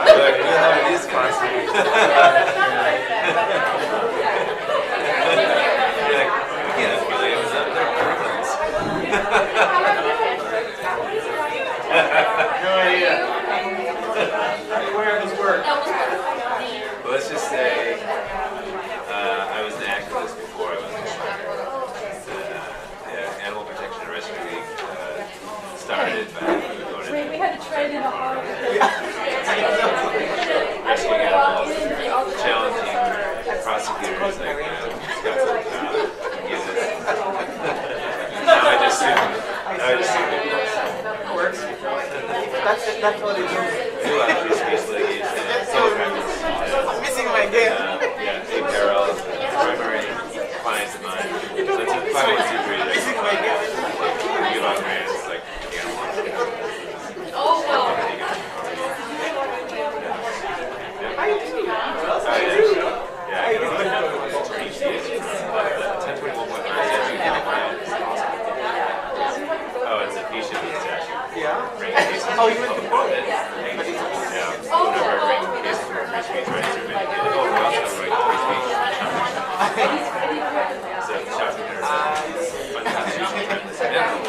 It is constantly. You're like, we can't affiliate with them. They're criminals. No idea. Where does this work? Well, let's just say I was an activist before I was a instructor. The Animal Protection and Rescue League started by We had to trade in a hard rescuing animals, challenging prosecutors like Scott Now I just sue people. Works. That's what it is. Do a lot of free speech litigation. I'm missing my game. Yeah, A-Peril, primary clients of mine. So it's a 501c3 that Missing my game. give out grants like animal. Yeah, I go to 1021.5 Oh, it's a fee shifting statute. Yeah. Oh, you went to both? Yeah. Whenever I bring cases for free speech rights or vindicated, we also have a right to free speech. So, shocking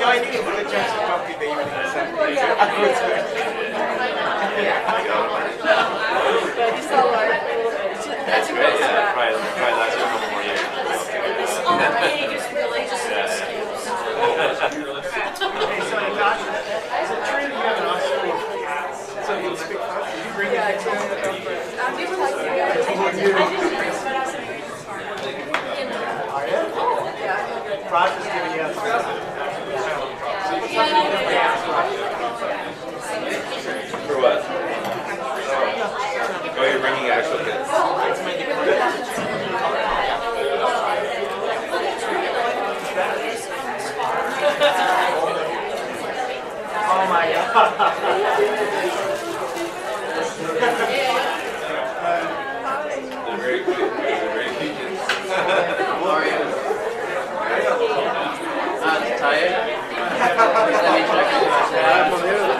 No, I knew the chance of coffee they even accept. That's great, yeah. Probably last a couple more years. Hey, so Josh, as a trainer, you have an awesome. So you speak French? Did you bring it to Are you? Raj is giving you a For what? Oh, you're bringing actual kids? Oh my God. They're very cute. They're very cute kids. How are you? Tired? Let me check you.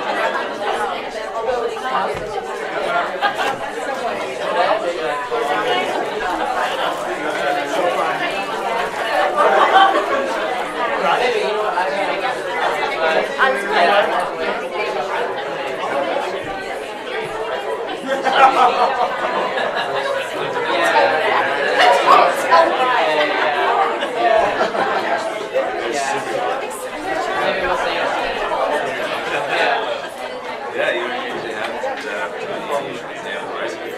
Yeah, you usually have the opportunity to examine the rescue.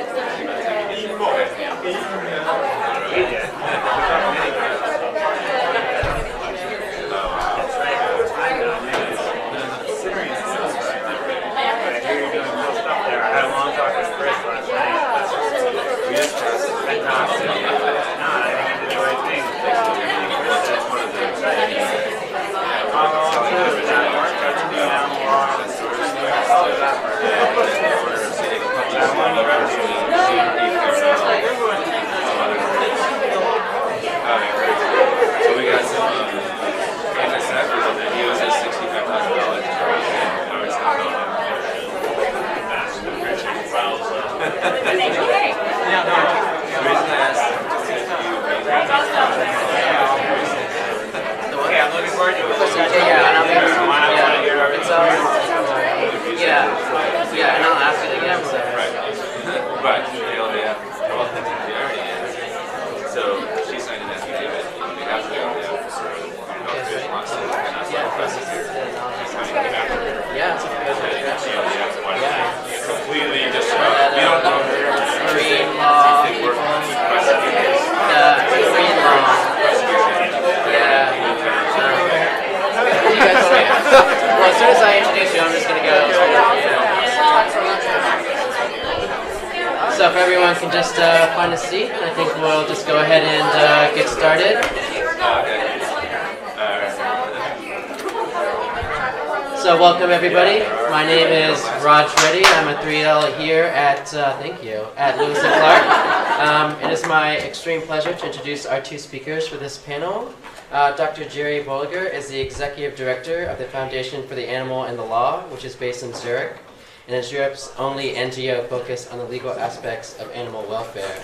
We just passed it. That's one of the So we got some NSF that he owes us $65,000 The reason I asked him is if you I'm looking forward to it. Yeah, and I'll ask it again. So. right. But the LDF, well, the irony is, so she signed an affidavit on behalf of the LDF, so there's lots of process here. Yeah. Completely just, we don't know Marine law. they work on the prosecutors. Marine law. Yeah. You guys want to? Well, as soon as I introduce you, I'm just going to go. So if everyone can just find a seat, I think we'll just go ahead and get started. So welcome everybody. My name is Raj Reddy. I'm a 3L here at, thank you, at Lewis and Clark. It is my extreme pleasure to introduce our two speakers for this panel. Dr. Jerry Bolliger is the Executive Director of the Foundation for the Animal and the Law, which is based in Zurich. and is Europe's only NGO focused on the legal aspects of animal welfare.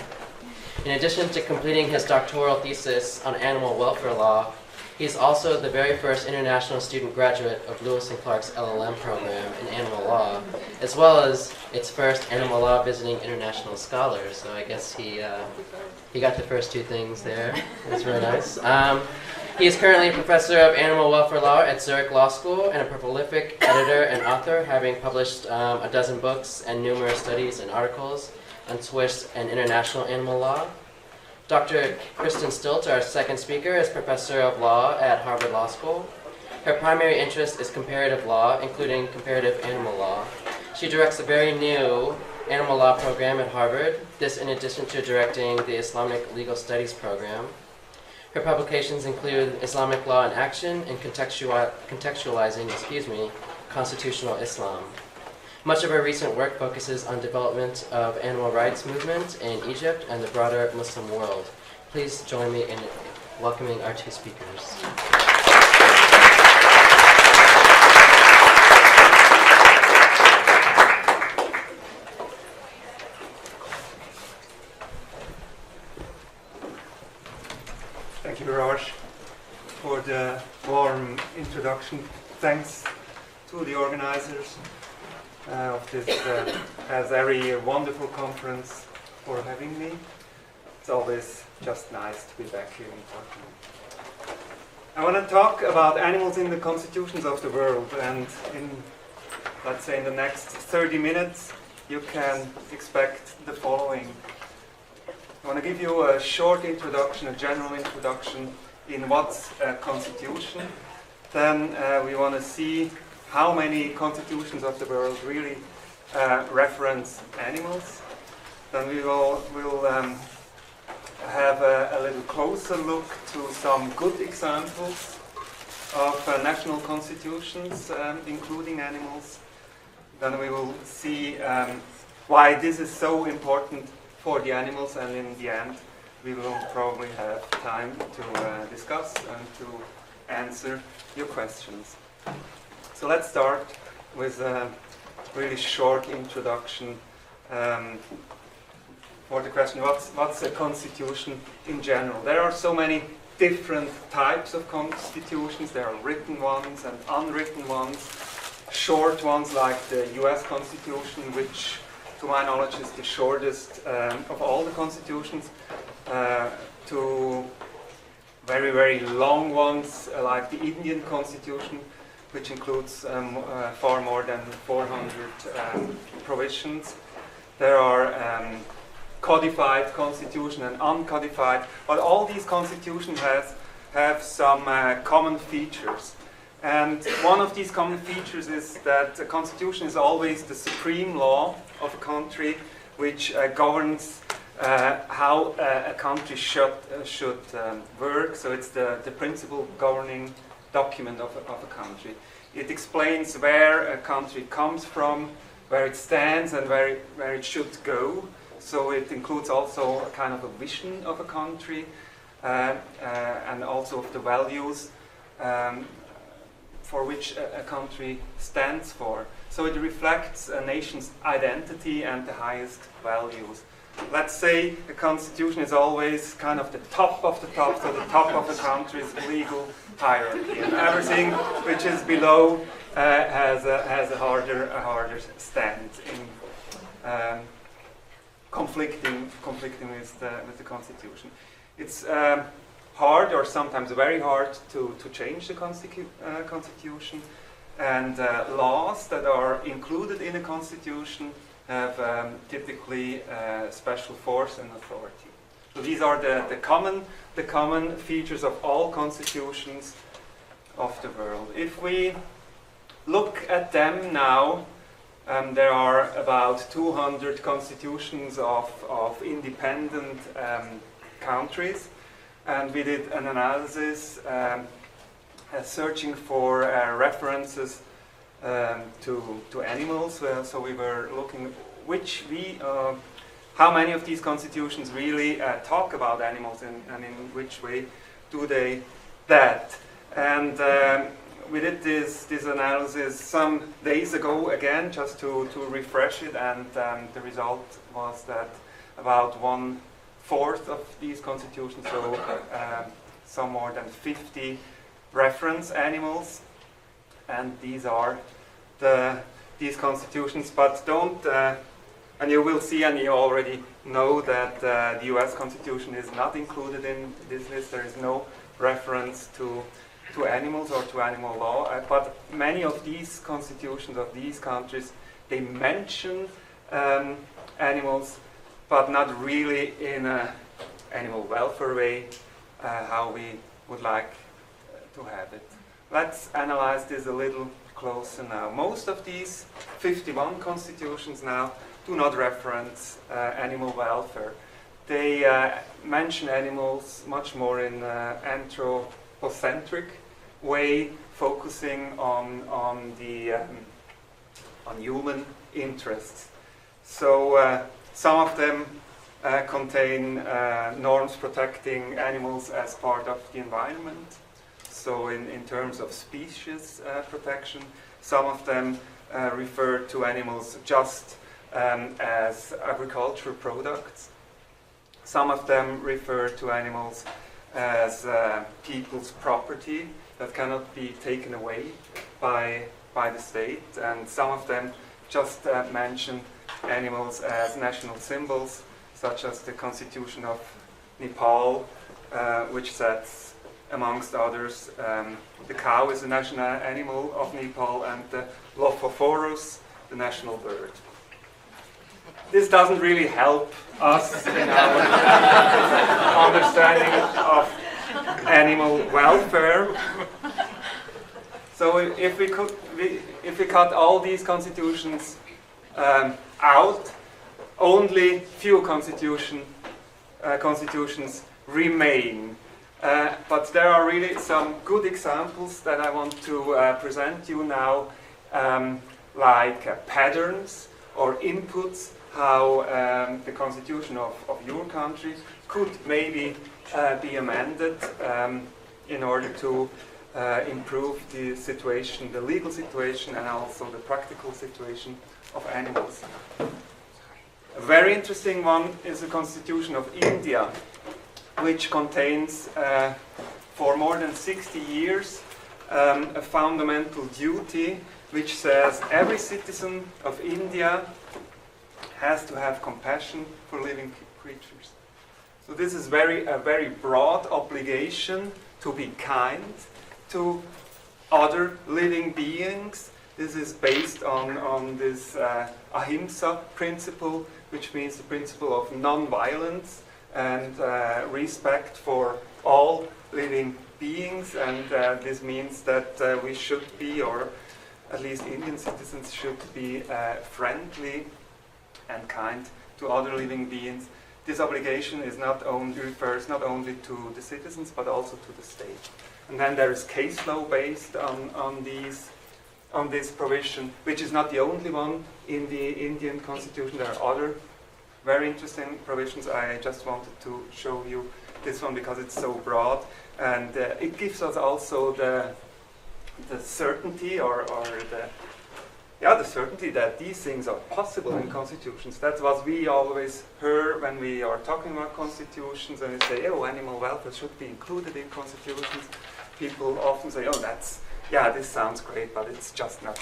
In addition to completing his doctoral thesis on animal welfare law, he is also the very first international student graduate of Lewis and Clark's LLM program in animal law, as well as its first animal law visiting international scholar. So I guess he got the first two things there. That's really nice. He is currently a professor of animal welfare law at Zurich Law School and a prolific editor and author, having published a dozen books and numerous studies and articles on Swiss and international animal law. Dr. Kristen Stilt, our second speaker, is professor of law at Harvard Law School. Her primary interest is comparative law, including comparative animal law. She directs a very new animal law program at Harvard, this in addition to directing the Islamic Legal Studies program. Her publications include Islamic Law in Action and Contextualizing Constitutional Islam. Much of her recent work focuses on development of animal rights movement in Egypt and the broader Muslim world. Please join me in welcoming our two speakers. Thank you, Raj, for the warm introduction. Thanks to the organizers of this, as every wonderful conference, for having me. It's always just nice to be back here in Portland. I want to talk about animals in the constitutions of the world, and let's say in the next 30 minutes you can expect the following. I want to give you a short introduction, a general introduction in what's a constitution. Then we want to see how many constitutions of the world really reference animals. Then we'll have a little closer look to some good examples of national constitutions, including animals. Then we will see why this is so important for the animals, and in the end we will probably have time to discuss and to answer your questions. So let's start with a really short introduction for the question, what's a constitution in general? There are so many different types of constitutions. There are written ones and unwritten ones, short ones like the US Constitution, which to my knowledge is the shortest of all the constitutions, to very, very long ones like the Indian Constitution, which includes far more than 400 provisions. There are codified constitution and uncodified, but all these constitutions have some common features. And one of these common features is that the constitution is always the supreme law of a country, which governs how a country should work. So it's the principal governing document of a country. It explains where a country comes from, where it stands, and where it should go. So it includes also a kind of a vision of a country and also of the values for which a country stands for. So it reflects a nation's identity and the highest values. Let's say a constitution is always kind of the top of the top, so the top of a country's legal hierarchy, and everything which is below has a harder stand in conflicting with the constitution. It's hard, or sometimes very hard, to change the constitution, and laws that are included in a constitution have typically special force and authority. So these are the common features of all constitutions of the world. If we look at them now, there are about 200 constitutions of independent countries, and we did an analysis searching for references to animals. So we were looking how many of these constitutions really talk about animals, and in which way do they that. And we did this analysis some days ago again, just to refresh it, and the result was that about 1/4 of these constitutions, so some more than 50 reference animals, and these are these constitutions. But don't, and you will see, and you already know that the US Constitution is not included in this list. There is no reference to animals or to animal law, but many of these constitutions of these countries, they mention animals, but not really in an animal welfare way, how we would like to have it. Let's analyze this a little closer now. Most of these 51 constitutions now do not reference animal welfare. They mention animals much more in anthropocentric way, focusing on human interests. So some of them contain norms protecting animals as part of the environment. So in terms of species protection, some of them refer to animals just as agricultural products. Some of them refer to animals as people's property that cannot be taken away by the state, and some of them just mention animals as national symbols, such as the Constitution of Nepal, which sets, amongst others, the cow is the national animal of Nepal, and the Lophophorus, the national bird. This doesn't really help us in our understanding of animal welfare. So if we cut all these constitutions out, only few constitutions remain. But there are really some good examples that I want to present you now, like patterns or inputs, how the constitution of your country could maybe be amended in order to improve the situation, the legal situation, and also the practical situation of animals. A very interesting one is the Constitution of India, which contains, for more than 60 years, a fundamental duty which says every citizen of India has to have compassion for living creatures. So this is a very broad obligation to be kind to other living beings. This is based on this ahimsa principle, which means the principle of non-violence and respect for all living beings. And this means that we should be, or at least Indian citizens should be, friendly and kind to other living beings. This obligation refers not only to the citizens but also to the state. And then there is case law based on this provision, which is not the only one in the Indian constitution. There are other very interesting provisions. I just wanted to show you this one because it's so broad, and it gives us also the certainty or the certainty that these things are possible in constitutions. That's what we always hear when we are talking about constitutions, and we say, oh, animal welfare should be included in constitutions. People often say, oh, this sounds great, but it's just not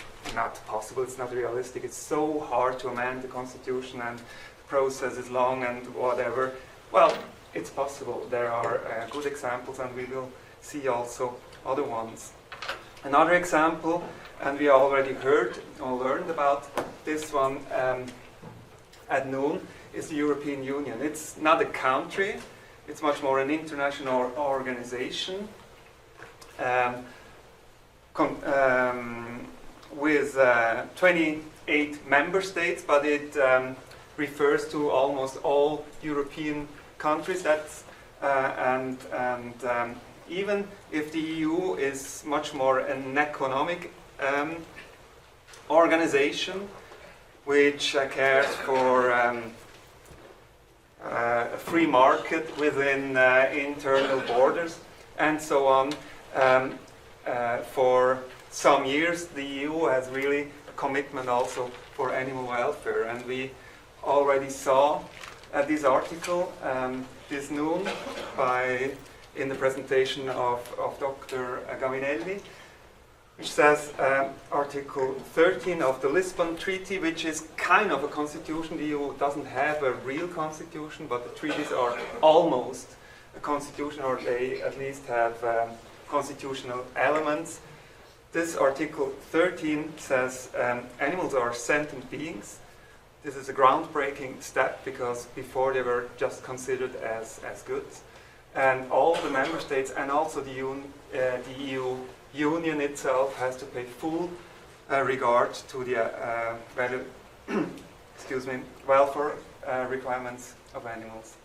possible, it's not realistic, it's so hard to amend the constitution, and the process is long and whatever. Well, it's possible. There are good examples, and we will see also other ones. Another example, and we already heard or learned about this one at noon, is the European Union. It's not a country, it's much more an international organization with 28 member states, but it refers to almost all European countries. Even if the EU is much more an economic organization, which cares for a free market within internal borders and so on, for some years, the EU has really a commitment also for animal welfare. And we already saw this article this noon in the presentation of Dr. Gavinelli, which says Article 13 of the Lisbon Treaty, which is kind of a constitution. The EU doesn't have a real constitution, but the treaties are almost a constitution, or they at least have constitutional elements. This Article 13 says animals are sentient beings. This is a groundbreaking step because before they were just considered as goods. And all the member states and also the EU Union itself has to pay full regard to the welfare requirements of animals.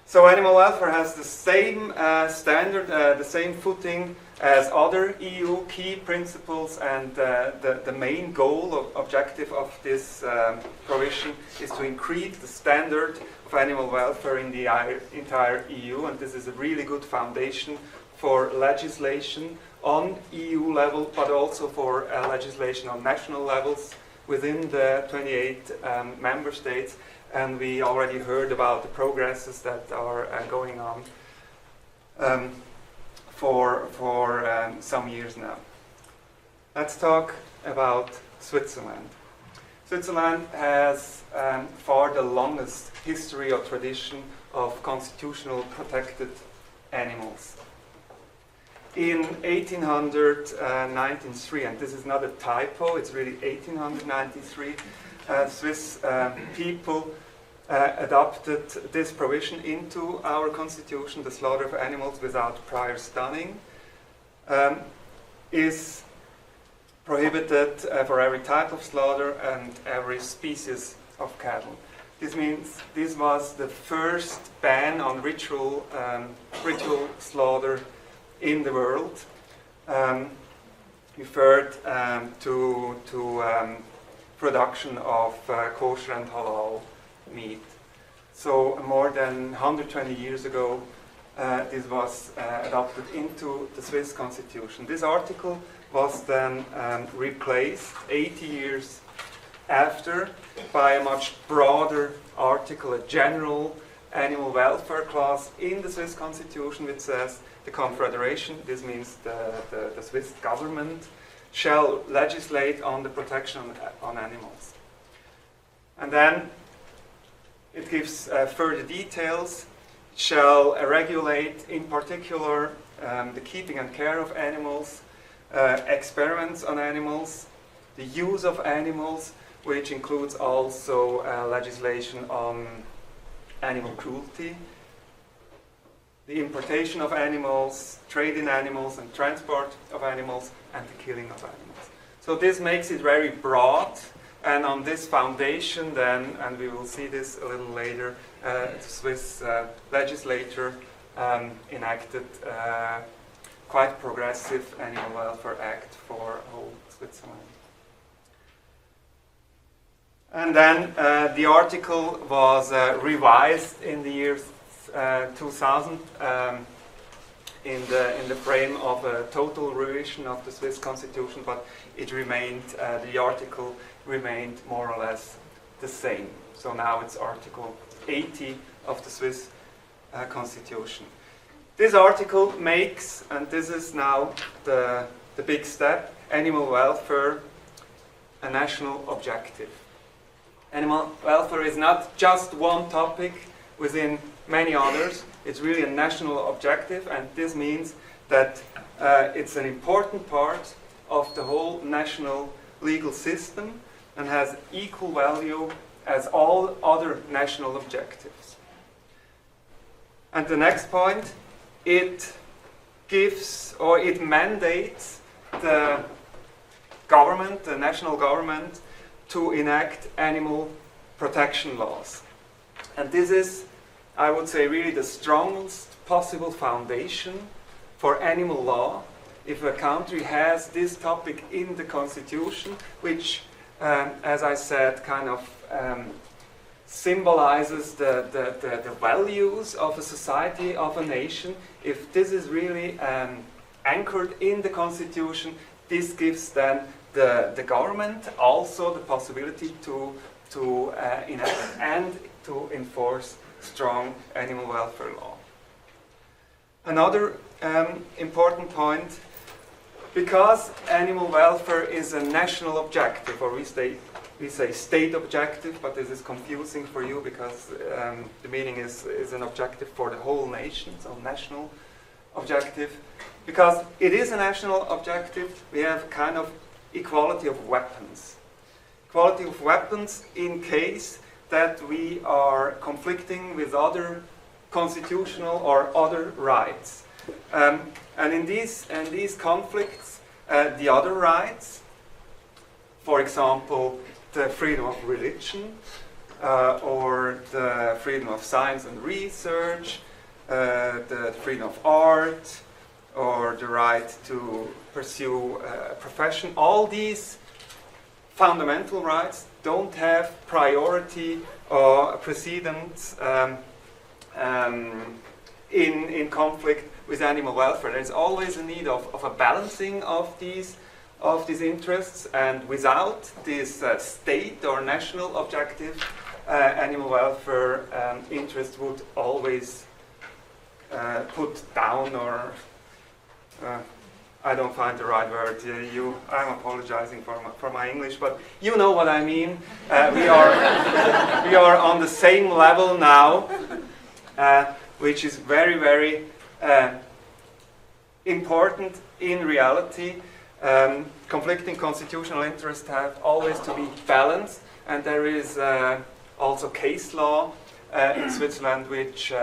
So animal welfare has the same standard, the same footing as other EU key principles, and the main goal or objective of this provision is to increase the standard of animal welfare in the entire EU, and this is a really good foundation for legislation on EU level, but also for legislation on national levels within the 28 member states. And we already heard about the progresses that are going on for some years now. Let's talk about Switzerland. Switzerland has far the longest history or tradition of constitutional protected animals. In 1893, and this is not a typo, it's really 1893, Swiss people adopted this provision into our constitution. The slaughter of animals without prior stunning is prohibited for every type of slaughter and every species of cattle. This means this was the first ban on ritual slaughter in the world, referred to production of kosher and halal meat. So more than 120 years ago, this was adopted into the Swiss constitution. This article was then replaced 80 years after by a much broader article, a general animal welfare clause in the Swiss constitution, which says the Confederation, this means the Swiss government, shall legislate on the protection on animals. And then it gives further details. It shall regulate in particular the keeping and care of animals, experiments on animals, the use of animals, which includes also legislation on animal cruelty, the importation of animals, trade in animals and transport of animals, and the killing of animals. So this makes it very broad, and on this foundation then, and we will see this a little later, the Swiss legislature enacted quite progressive Animal Welfare Act for whole Switzerland. And then the article was revised in the year 2000 in the frame of a total revision of the Swiss constitution, but it remained, the article remained more or less the same. So now it's Article 80 of the Swiss constitution. This article makes, and this is now the big step, animal welfare a national objective. Animal welfare is not just one topic within many others. It's really a national objective, and this means that it's an important part of the whole national legal system and has equal value as all other national objectives. And the next point, it gives or it mandates the government, the national government, to enact animal protection laws. And this is, I would say, really the strongest possible foundation for animal law. If a country has this topic in the constitution, which, as I said, kind of symbolizes the values of a society, of a nation, if this is really an anchored in the Constitution. This gives then the government also the possibility to enact and to enforce strong animal welfare law. Another important point, because animal welfare is a national objective, or we say state objective, but this is confusing for you because the meaning is an objective for the whole nation, so national objective. Because it is a national objective, we have kind of equality of weapons. Equality of weapons in case that we are conflicting with other constitutional or other rights. And in these conflicts, the other rights, for example, the freedom of religion, or the freedom of science and research, the freedom of art, or the right to pursue a profession, all these fundamental rights don't have priority or precedence in conflict with animal welfare. There's always a need of a balancing of these interests, and without this state or national objective, animal welfare interest would always put down, or I don't find the right word. I'm apologizing for my English, but you know what I mean. We are on the same level now, which is very, very important in reality. Conflicting constitutional interests have always to be balanced, and there is also case law in Switzerland which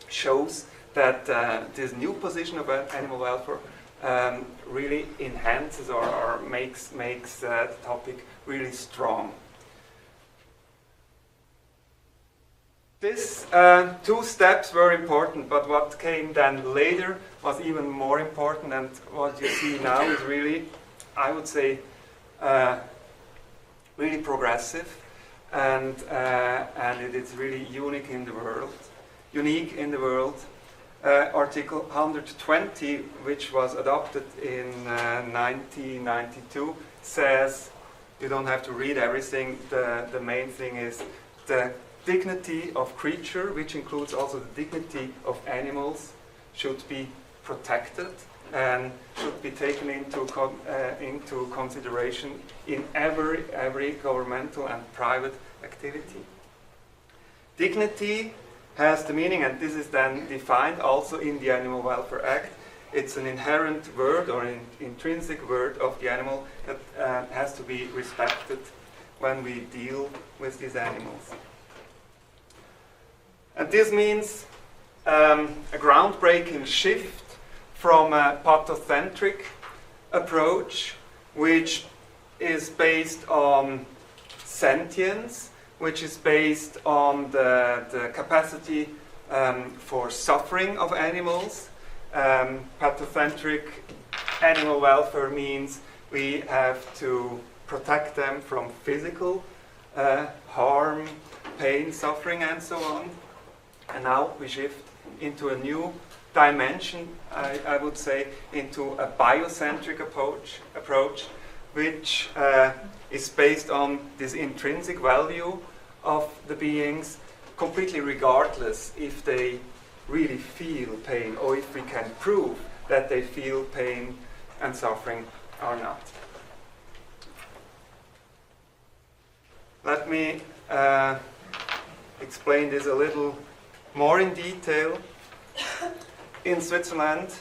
shows that this new position of animal welfare really enhances or makes the topic really strong. These two steps were important, but what came then later was even more important, and what you see now is really, I would say, really progressive, and it is really unique in the world. Article 120, which was adopted in 1992, says, you don't have to read everything, the main thing is the dignity of creature, which includes also the dignity of animals, should be protected and should be taken into consideration in every governmental and private activity. Dignity has the meaning, and this is then defined also in the Animal Welfare Act. It's an inherent word or an intrinsic word of the animal that has to be respected when we deal with these animals. And this means a groundbreaking shift from a pathocentric approach, which is based on sentience, which is based on the capacity for suffering of animals. Pathocentric animal welfare means we have to protect them from physical harm, pain, suffering, and so on. And now we shift into a new dimension, I would say, into a biocentric approach, which is based on this intrinsic value of the beings, completely regardless if they really feel pain or if we can prove that they feel pain and suffering or not. Let me explain this a little more in detail. In Switzerland,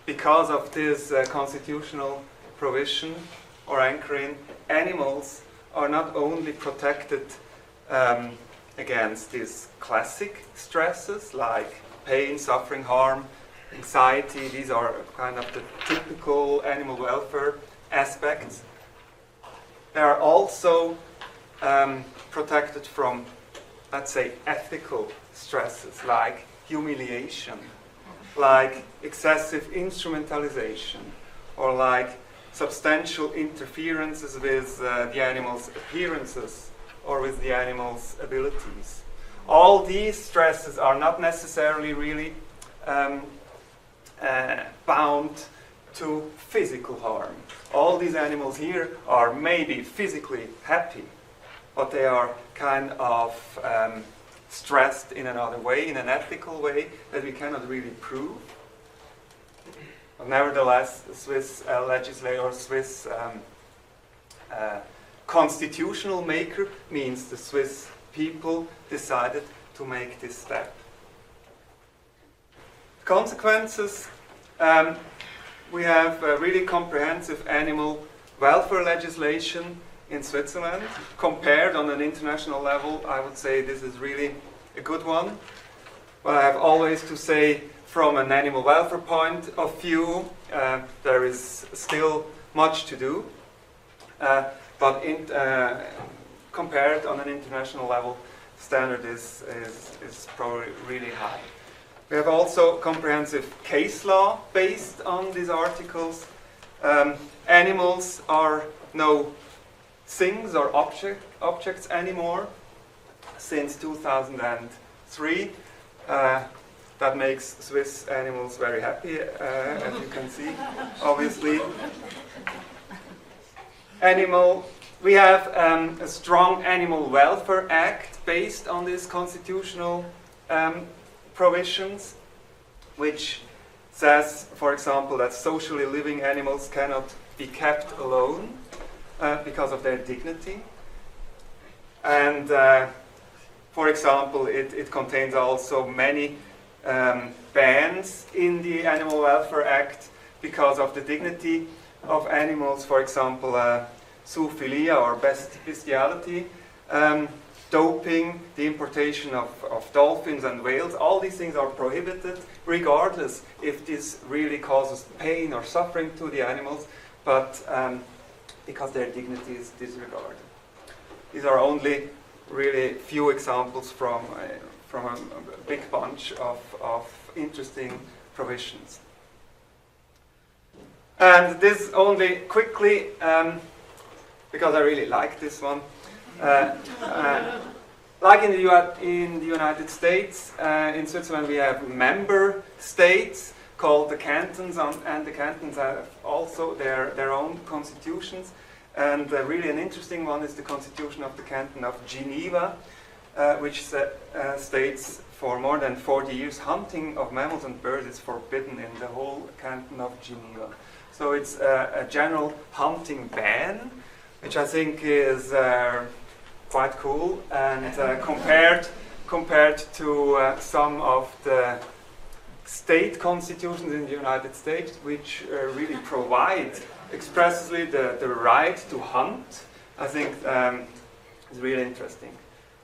because of this constitutional provision or anchoring, animals are not only protected against these classic stresses like pain, suffering, harm, anxiety. These are kind of the typical animal welfare aspects. They are also protected from, let's say, ethical stresses like humiliation, like excessive instrumentalization, or like substantial interferences with the animal's appearances or with the animal's abilities. All these stresses are not necessarily really bound to physical harm. All these animals here are maybe physically happy, but they are kind of stressed in another way, in an ethical way that we cannot really prove. But nevertheless, the Swiss legislator or Swiss constitutional maker means the Swiss people decided to make this step. Consequences, we have a really comprehensive animal welfare legislation in Switzerland. Compared on an international level, I would say this is really a good one. But I have always to say, from an animal welfare point of view, there is still much to do. But compared on an international level, standard is probably really high. We have also comprehensive case law based on these articles. Animals are no things or objects anymore since 2003. That makes Swiss animals very happy, as you can see, obviously. We have a strong Animal Welfare Act based on these constitutional provisions, which says, for example, that socially living animals cannot be kept alone because of their dignity. And, for example, it contains also many bans in the Animal Welfare Act because of the dignity of animals, for example, zoophilia or bestiality, doping, the importation of dolphins and whales. All these things are prohibited, regardless if this really causes pain or suffering to the animals, but because their dignity is disregarded. These are only really few examples from a big bunch of interesting provisions. And this only quickly, because I really like this one. Like in the United States, in Switzerland we have member states called the cantons, and the cantons have also their own constitutions. And really an interesting one is the constitution of the canton of Geneva, which states for more than 40 years hunting of mammals and birds is forbidden in the whole canton of Geneva. So it's a general hunting ban, which I think is quite cool, and compared to some of the state constitutions in the United States, which really provide expressly the right to hunt, I think is really interesting.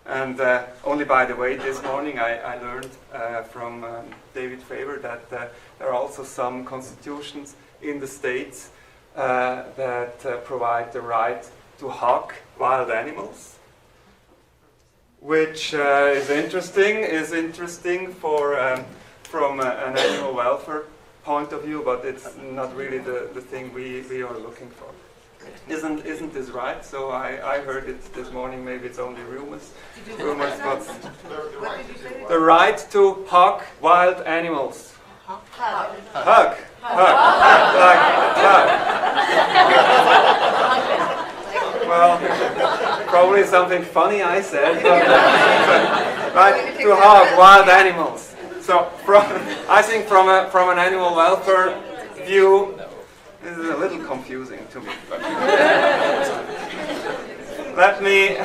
And only by the way, this morning I learned from David Faber that there are also some constitutions in the States that provide the right to hug wild animals, which is interesting for from an animal welfare point of view, but it's not really the thing we are looking for. Isn't this right? So I heard it this morning. Maybe it's only rumors, but the right to hug wild animals. Hug. Like hug. Well, probably something funny I said, but right, to hug wild animals. So I think from an animal welfare view, this is a little confusing to me. But let me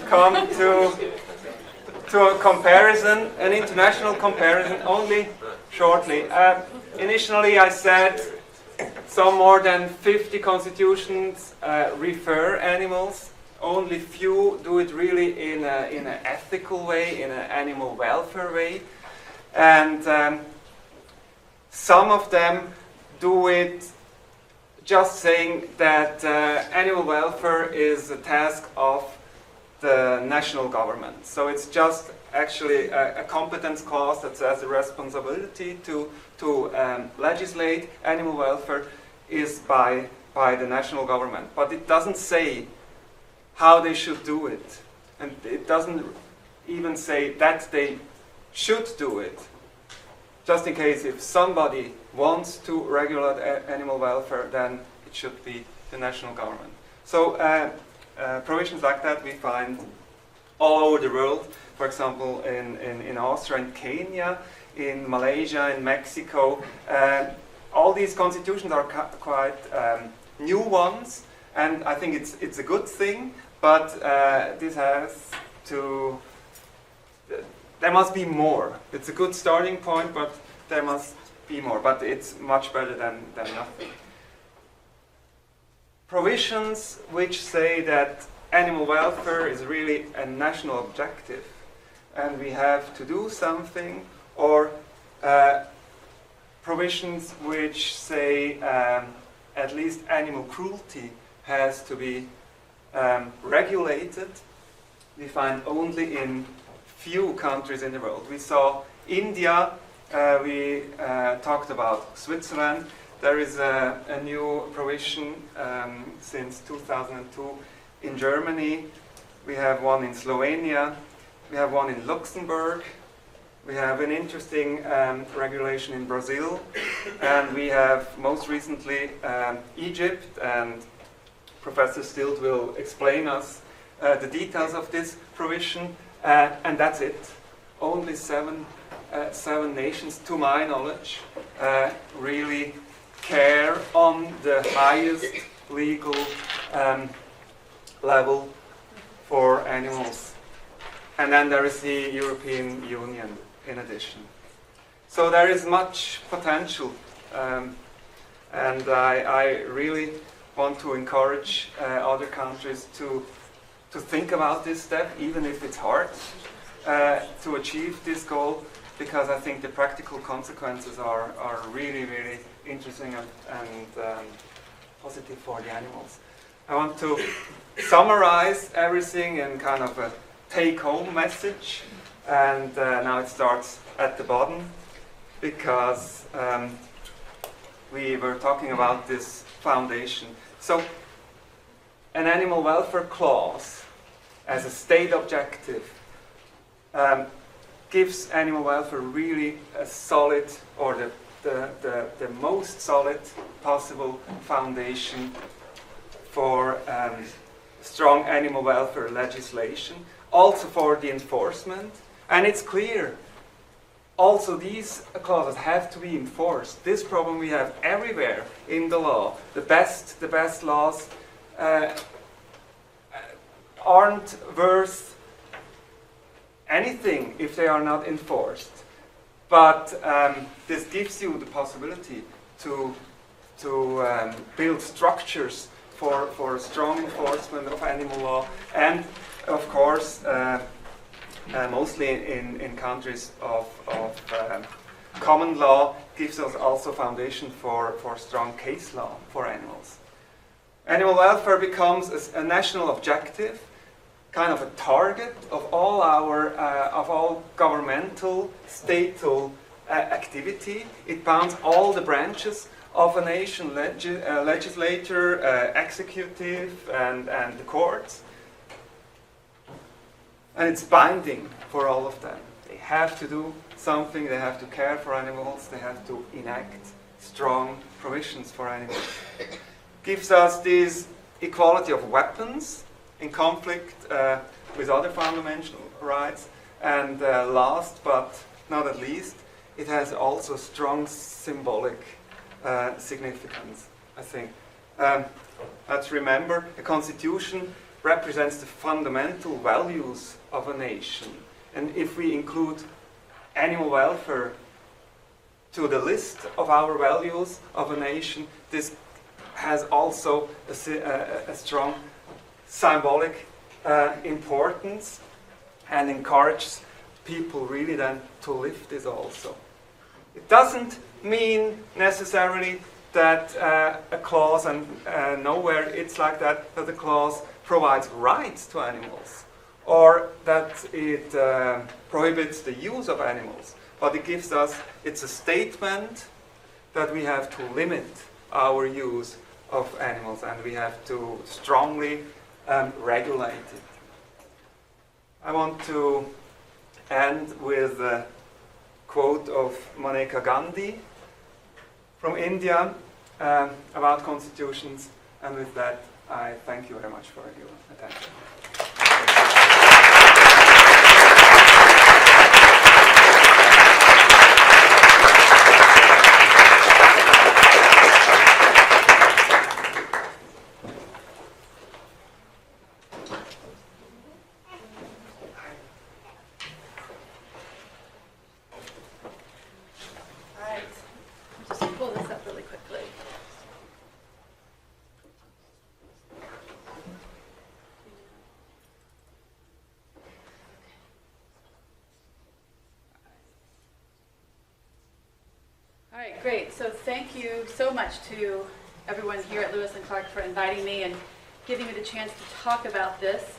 come to a comparison, an international comparison, only shortly. Initially, I said some more than 50 constitutions refer animals. Only few do it really in an ethical way, in an animal welfare way. And some of them do it just saying that animal welfare is a task of the national government. So it's just actually a competence clause that says the responsibility to legislate animal welfare is by the national government. But it doesn't say how they should do it. And it doesn't even say that they should do it. just in case if somebody wants to regulate animal welfare, then it should be the national government. So provisions like that we find all over the world. For example, in Austria, in Kenya, in Malaysia, in Mexico. All these constitutions are quite new ones, and I think it's a good thing, but this has to... There must be more. It's a good starting point, but there must be more. But it's much better than nothing. Provisions which say that animal welfare is really a national objective and we have to do something, or provisions which say at least animal cruelty has to be regulated, we find only in few countries in the world. We saw India, we talked about Switzerland. There is a new provision since 2002 in Germany. We have one in Slovenia. We have one in Luxembourg. We have an interesting regulation in Brazil. And we have most recently Egypt, and Professor Stilt will explain us the details of this provision. And that's it. Only seven nations, to my knowledge, really care on the highest legal level for animals. And then there is the European Union in addition. So there is much potential, and I really want to encourage other countries to think about this step, even if it's hard to achieve this goal, because I think the practical consequences are really, really interesting and positive for the animals. I want to summarize everything in kind of a take-home message, and now it starts at the bottom, because we were talking about this foundation. So an animal welfare clause as a state objective gives animal welfare really a solid, or the most solid possible foundation for strong animal welfare legislation, also for the enforcement. And it's clear, also these clauses have to be enforced. This problem we have everywhere in the law. The best laws aren't worth anything if they are not enforced. But this gives you the possibility to build structures for a strong enforcement of animal law, and of course mostly in countries of common law, gives us also foundation for strong case law for animals. Animal welfare becomes a national objective, kind of a target of all governmental, statal activity. It bounds all the branches of a nation, legislature, executive, and the courts. And it's binding for all of them. They have to do something, they have to care for animals, they have to enact strong provisions for animals. Gives us this equality of weapons in conflict with other fundamental rights. And last but not at least, it has also strong symbolic significance, I think. Let's remember, a constitution represents the fundamental values of a nation. And if we include animal welfare to the list of our values of a nation, this has also a strong symbolic importance, and encourages people really then to live this also. It doesn't mean necessarily that a clause, and nowhere it's like that the clause provides rights to animals, or that it prohibits the use of animals, but it gives us, it's a statement that we have to limit our use of animals, and we have to strongly regulate it. I want to end with quote of Maneka Gandhi from India about constitutions. And with that, I thank you very much for your attention. All right, great. So thank you so much to everyone here at Lewis and Clark for inviting me and giving me the chance to talk about this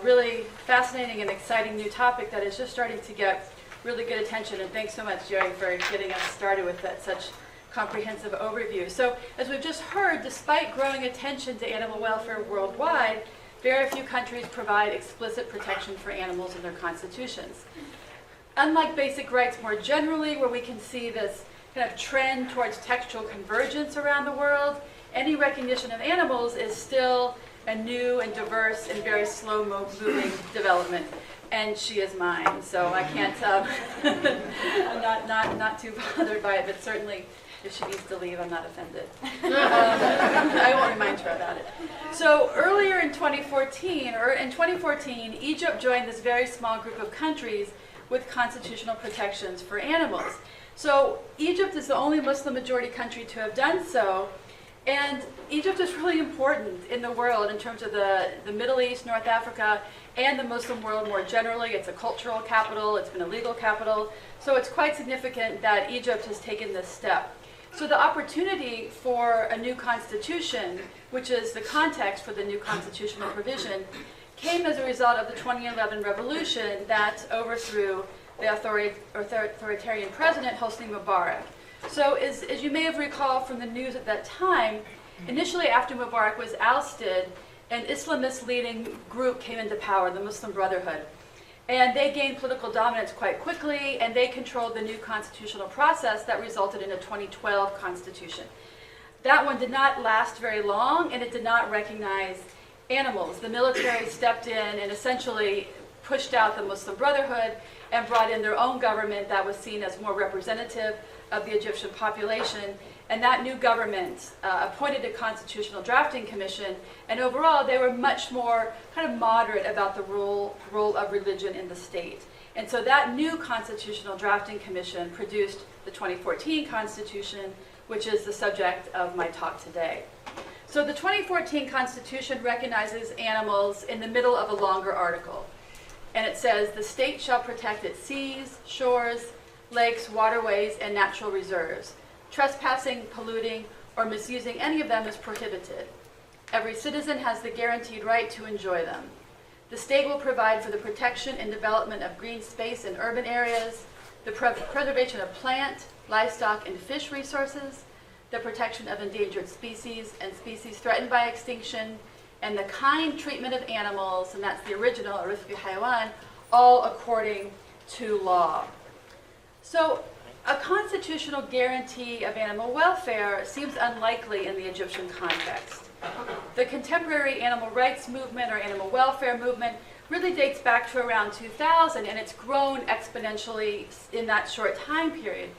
really fascinating and exciting new topic that is just starting to get really good attention. And thanks so much, Jerry, for getting us started with that such comprehensive overview. So as we've just heard, despite growing attention to animal welfare worldwide, very few countries provide explicit protection for animals in their constitutions. Unlike basic rights more generally, where we can see this kind of trend towards textual convergence around the world, any recognition of animals is still a new and diverse and very slow-moving development. And she is mine, so I can't, I'm not too bothered by it, but certainly if she needs to leave, I'm not offended. I won't remind her about it. So earlier in 2014, Egypt joined this very small group of countries with constitutional protections for animals. So Egypt is the only Muslim majority country to have done so, and Egypt is really important in the world in terms of the Middle East, North Africa, and the Muslim world more generally. It's a cultural capital, it's been a legal capital, so it's quite significant that Egypt has taken this step. So the opportunity for a new constitution, which is the context for the new constitutional provision, came as a result of the 2011 revolution that overthrew the authoritarian president, Hosni Mubarak. So as you may have recalled from the news at that time, initially after Mubarak was ousted, an Islamist-leading group came into power, the Muslim Brotherhood. And they gained political dominance quite quickly, and they controlled the new constitutional process that resulted in a 2012 constitution. That one did not last very long, and it did not recognize animals. The military stepped in and essentially pushed out the Muslim Brotherhood and brought in their own government that was seen as more representative of the Egyptian population. And that new government appointed a constitutional drafting commission, and overall they were much more kind of moderate about the role of religion in the state. And so that new constitutional drafting commission produced the 2014 Constitution, which is the subject of my talk today. So the 2014 Constitution recognizes animals in the middle of a longer article. And it says, the state shall protect its seas, shores, lakes, waterways, and natural reserves. Trespassing, polluting, or misusing any of them is prohibited. Every citizen has the guaranteed right to enjoy them. The state will provide for the protection and development of green space in urban areas, the preservation of plant, livestock, and fish resources, the protection of endangered species and species threatened by extinction, and the kind treatment of animals, and that's the original, Arifki Haywan, all according to law. So a constitutional guarantee of animal welfare seems unlikely in the Egyptian context. The contemporary animal rights movement or animal welfare movement really dates back to around 2000, and it's grown exponentially in that short time period.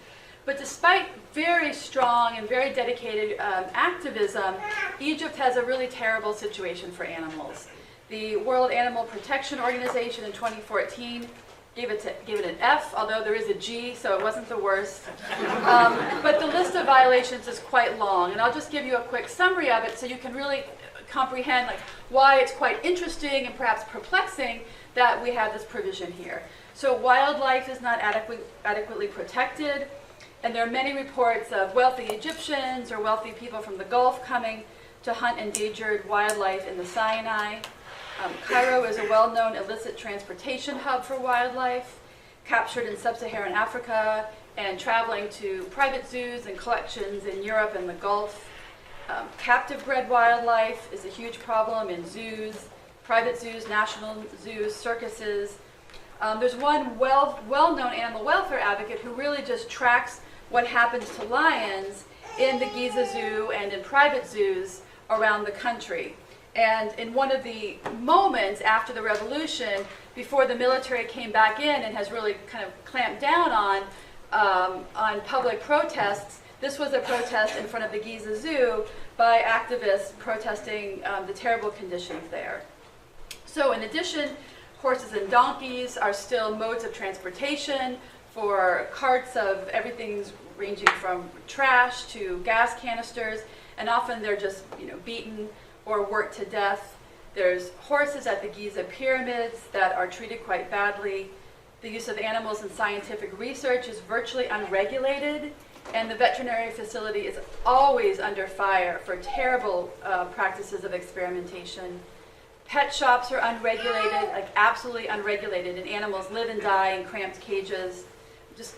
But despite very strong and very dedicated activism, Egypt has a really terrible situation for animals. The World Animal Protection Organization in 2014 gave it an F, although there is a G, so it wasn't the worst. But the list of violations is quite long, and I'll just give you a quick summary of it so you can really comprehend why it's quite interesting and perhaps perplexing that we have this provision here. So wildlife is not adequately protected. And there are many reports of wealthy Egyptians or wealthy people from the Gulf coming to hunt endangered wildlife in the Sinai. Cairo is a well-known illicit transportation hub for wildlife, captured in sub-Saharan Africa and traveling to private zoos and collections in Europe and the Gulf. Captive-bred wildlife is a huge problem in zoos, private zoos, national zoos, circuses. There's one well-known animal welfare advocate who really just tracks what happens to lions in the Giza Zoo and in private zoos around the country. And in one of the moments after the revolution, before the military came back in and has really kind of clamped down on public protests, this was a protest in front of the Giza Zoo by activists protesting the terrible conditions there. So in addition, horses and donkeys are still modes of transportation for carts of everything ranging from trash to gas canisters, and often they're just beaten or worked to death. There's horses at the Giza pyramids that are treated quite badly. The use of animals in scientific research is virtually unregulated, and the veterinary facility is always under fire for terrible practices of experimentation. Pet shops are unregulated, like absolutely unregulated, and animals live and die in cramped cages.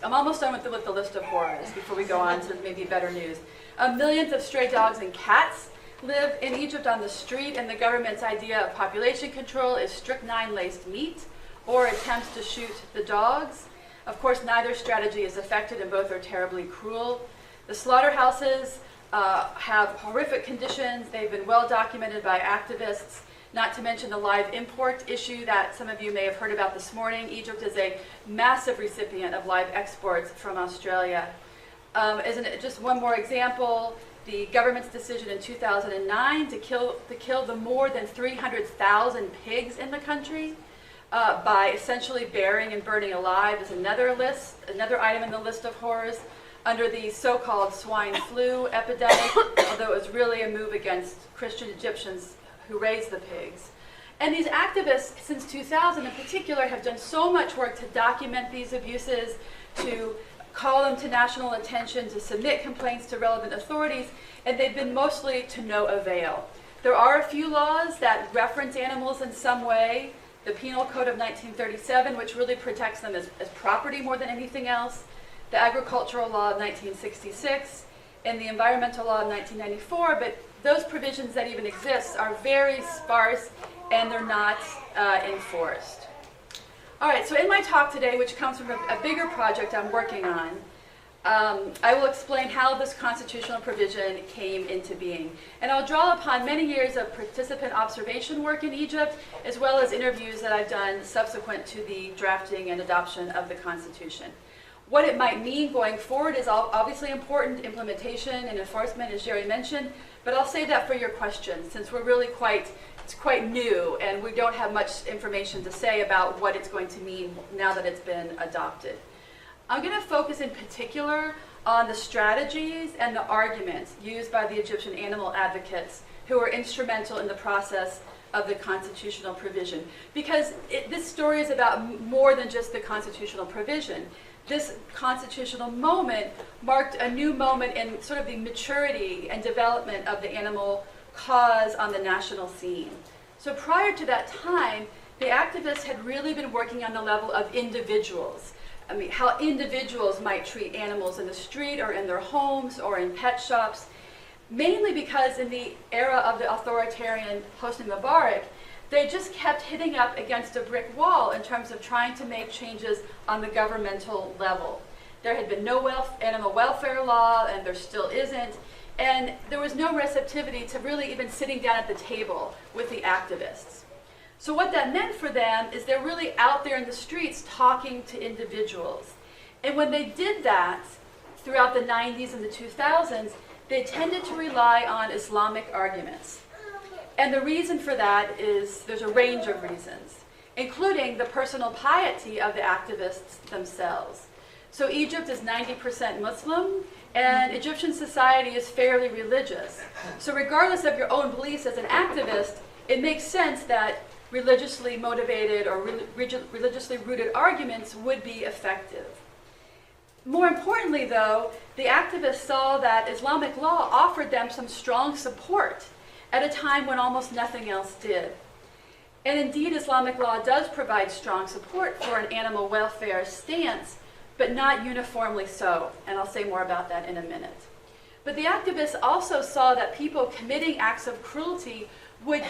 I'm almost done with the list of horrors before we go on to maybe better news. Millions of stray dogs and cats live in Egypt on the street, and the government's idea of population control is strychnine-laced meat or attempts to shoot the dogs. Of course, neither strategy is effective, and both are terribly cruel. The slaughterhouses have horrific conditions. They've been well documented by activists, not to mention the live import issue that some of you may have heard about this morning. Egypt is a massive recipient of live exports from Australia. Just one more example, the government's decision in 2009 to kill the more than 300,000 pigs in the country by essentially burying and burning alive is another item in the list of horrors under the so-called swine flu epidemic, although it was really a move against Christian Egyptians who raised the pigs. And these activists, since 2000 in particular, have done so much work to document these abuses, to call them to national attention, to submit complaints to relevant authorities, and they've been mostly to no avail. There are a few laws that reference animals in some way. The Penal Code of 1937, which really protects them as property more than anything else, the Agricultural Law of 1966, and the Environmental Law of 1994, but those provisions that even exist are very sparse and they're not enforced. All right, so in my talk today, which comes from a bigger project I'm working on, I will explain how this constitutional provision came into being. And I'll draw upon many years of participant observation work in Egypt, as well as interviews that I've done subsequent to the drafting and adoption of the Constitution. What it might mean going forward is obviously important. Implementation and enforcement, as Jerry mentioned, but I'll save that for your questions, since we're really it's quite new, and we don't have much information to say about what it's going to mean now that it's been adopted. I'm going to focus in particular on the strategies and the arguments used by the Egyptian animal advocates who were instrumental in the process of the constitutional provision. Because this story is about more than just the constitutional provision. This constitutional moment marked a new moment in sort of the maturity and development of the animal cause on the national scene. So prior to that time, the activists had really been working on the level of individuals. I mean, how individuals might treat animals in the street or in their homes or in pet shops, mainly because in the era of the authoritarian Hosni Mubarak, they just kept hitting up against a brick wall in terms of trying to make changes on the governmental level. There had been no animal welfare law, and there still isn't, and there was no receptivity to really even sitting down at the table with the activists. So what that meant for them is they're really out there in the streets talking to individuals. And when they did that throughout the 90s and the 2000s, they tended to rely on Islamic arguments. And the reason for that is there's a range of reasons, including the personal piety of the activists themselves. So Egypt is 90% Muslim, and Egyptian society is fairly religious. So regardless of your own beliefs as an activist, it makes sense that religiously motivated or religiously rooted arguments would be effective. More importantly, though, the activists saw that Islamic law offered them some strong support at a time when almost nothing else did. And indeed, Islamic law does provide strong support for an animal welfare stance, but not uniformly so, and I'll say more about that in a minute. But the activists also saw that people committing acts of cruelty would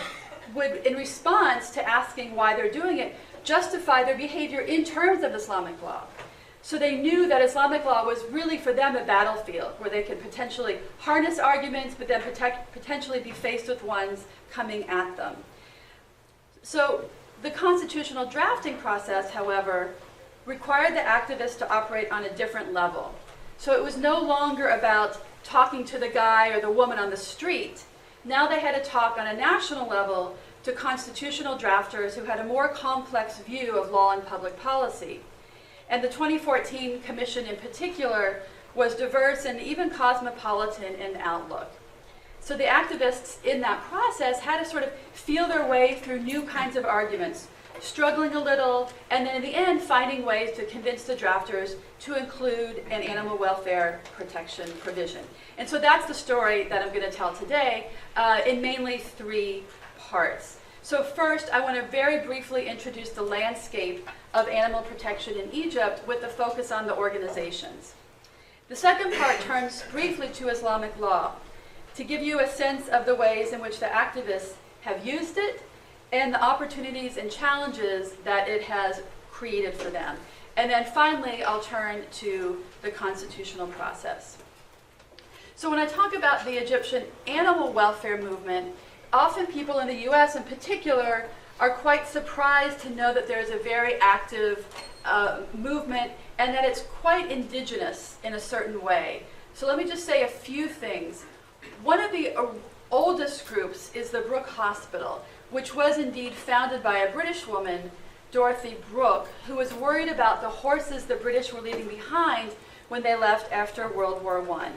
would, in response to asking why they're doing it, justify their behavior in terms of Islamic law. So they knew that Islamic law was really for them a battlefield where they could potentially harness arguments, but then potentially be faced with ones coming at them. So the constitutional drafting process, however, required the activists to operate on a different level. So it was no longer about talking to the guy or the woman on the street. Now they had to talk on a national level to constitutional drafters who had a more complex view of law and public policy. And the 2014 commission in particular was diverse and even cosmopolitan in outlook. So the activists in that process had to sort of feel their way through new kinds of arguments, struggling a little, and then in the end finding ways to convince the drafters to include an animal welfare protection provision. And so that's the story that I'm going to tell today in mainly 3 parts. So first, I want to very briefly introduce the landscape of animal protection in Egypt with a focus on the organizations. The second part turns briefly to Islamic law to give you a sense of the ways in which the activists have used it and the opportunities and challenges that it has created for them. And then finally, I'll turn to the constitutional process. So when I talk about the Egyptian animal welfare movement, often people in the US in particular are quite surprised to know that there's a very active movement and that it's quite indigenous in a certain way. So let me just say a few things. One of the oldest groups is the Brooke Hospital, which was indeed founded by a British woman, Dorothy Brooke, who was worried about the horses the British were leaving behind when they left after World War I.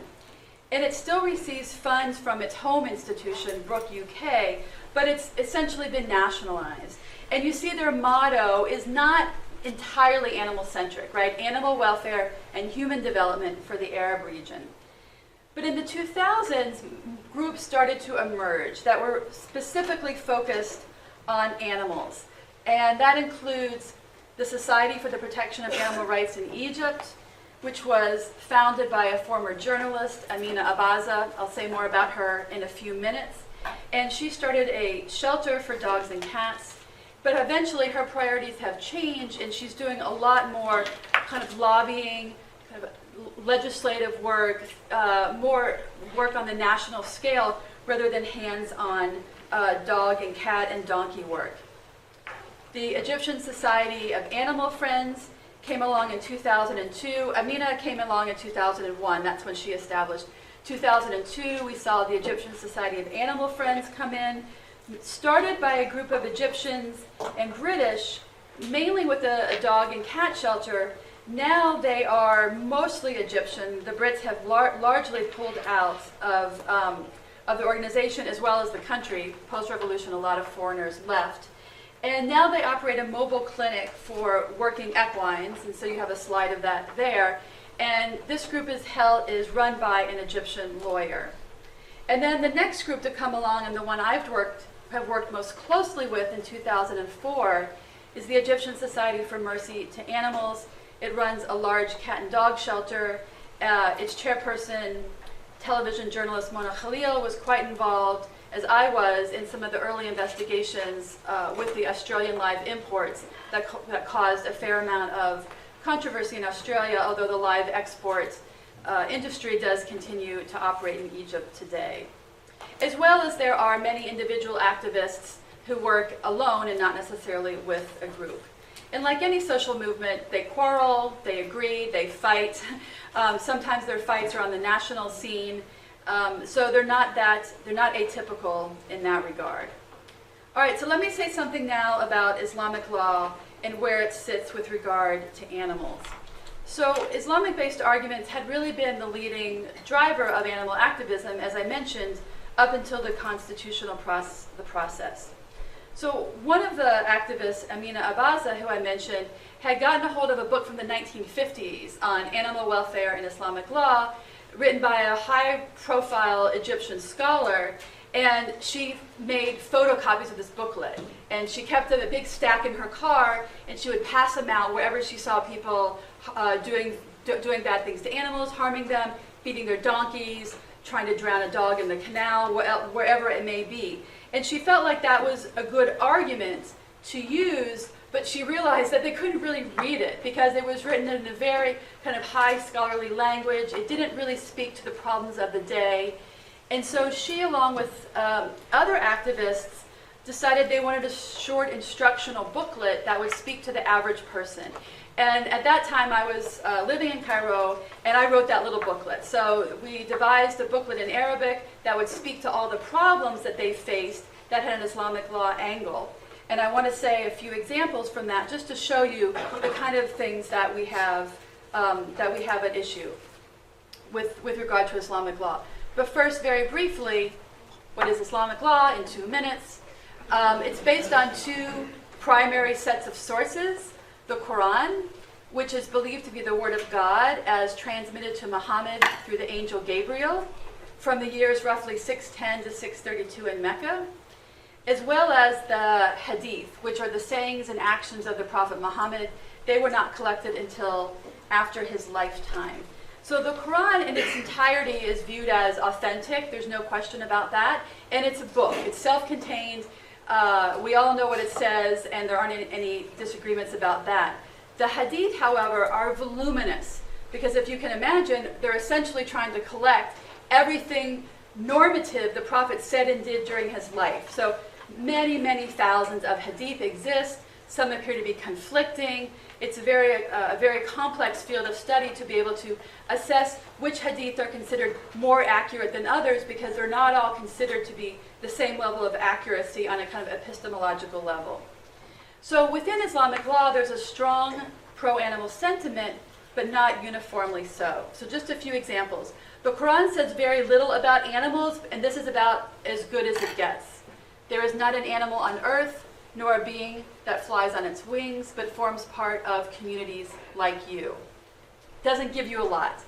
And it still receives funds from its home institution, Brooke UK, but it's essentially been nationalized. And you see their motto is not entirely animal-centric, right? Animal welfare and human development for the Arab region. But in the 2000s, groups started to emerge that were specifically focused on animals. And that includes the Society for the Protection of Animal Rights in Egypt, which was founded by a former journalist, Amina Abaza. I'll say more about her in a few minutes. And she started a shelter for dogs and cats. But eventually her priorities have changed, and she's doing a lot more kind of lobbying, kind of legislative work, more work on the national scale rather than hands-on dog and cat and donkey work. The Egyptian Society of Animal Friends came along in 2002. Amina came along in 2001. That's when she established. 2002, we saw the Egyptian Society of Animal Friends come in, started by a group of Egyptians and British, mainly with a dog and cat shelter. Now they are mostly Egyptian. The Brits have largely pulled out of the organization as well as the country. Post-revolution, a lot of foreigners left. And now they operate a mobile clinic for working equines, and so you have a slide of that there. And this group is run by an Egyptian lawyer. And then the next group to come along, and the one have worked most closely with in 2004, is the Egyptian Society for Mercy to Animals. It runs a large cat and dog shelter. Its chairperson, television journalist Mona Khalil, was quite involved, as I was, in some of the early investigations with the Australian live imports that caused a fair amount of controversy in Australia, although the live export industry does continue to operate in Egypt today. As well as there are many individual activists who work alone and not necessarily with a group. And like any social movement, they quarrel, they agree, they fight. Sometimes their fights are on the national scene. So they're not atypical in that regard. All right, so let me say something now about Islamic law and where it sits with regard to animals. So Islamic-based arguments had really been the leading driver of animal activism, as I mentioned, up until the constitutional process. So one of the activists, Amina Abaza, who I mentioned, had gotten a hold of a book from the 1950s on animal welfare and Islamic law, written by a high-profile Egyptian scholar, and she made photocopies of this booklet. And she kept a big stack in her car, and she would pass them out wherever she saw people doing bad things to animals, harming them, feeding their donkeys, trying to drown a dog in the canal, wherever it may be. And she felt like that was a good argument to use, but she realized that they couldn't really read it because it was written in a very kind of high scholarly language. It didn't really speak to the problems of the day. And so she, along with other activists, decided they wanted a short instructional booklet that would speak to the average person. And at that time, I was living in Cairo, and I wrote that little booklet. So we devised a booklet in Arabic that would speak to all the problems that they faced that had an Islamic law angle. And I want to say a few examples from that, just to show you the kind of things that we have at issue with regard to Islamic law. But first, very briefly, what is Islamic law in 2 minutes? It's based on two primary sets of sources. The Quran, which is believed to be the word of God as transmitted to Muhammad through the angel Gabriel from the years roughly 610 to 632 in Mecca, as well as the Hadith, which are the sayings and actions of the Prophet Muhammad. They were not collected until after his lifetime. So the Quran in its entirety is viewed as authentic. There's no question about that. And it's a book. It's self-contained. We all know what it says, and there aren't any disagreements about that. The Hadith, however, are voluminous, because if you can imagine, they're essentially trying to collect everything normative the Prophet said and did during his life. So many, many thousands of Hadith exist. Some appear to be conflicting. It's a very complex field of study to be able to assess which Hadith are considered more accurate than others, because they're not all considered to be the same level of accuracy on a kind of epistemological level. So within Islamic law, there's a strong pro-animal sentiment, but not uniformly so. So just a few examples. The Quran says very little about animals, and this is about as good as it gets. There is not an animal on earth, nor a being that flies on its wings, but forms part of communities like you. Doesn't give you a lot.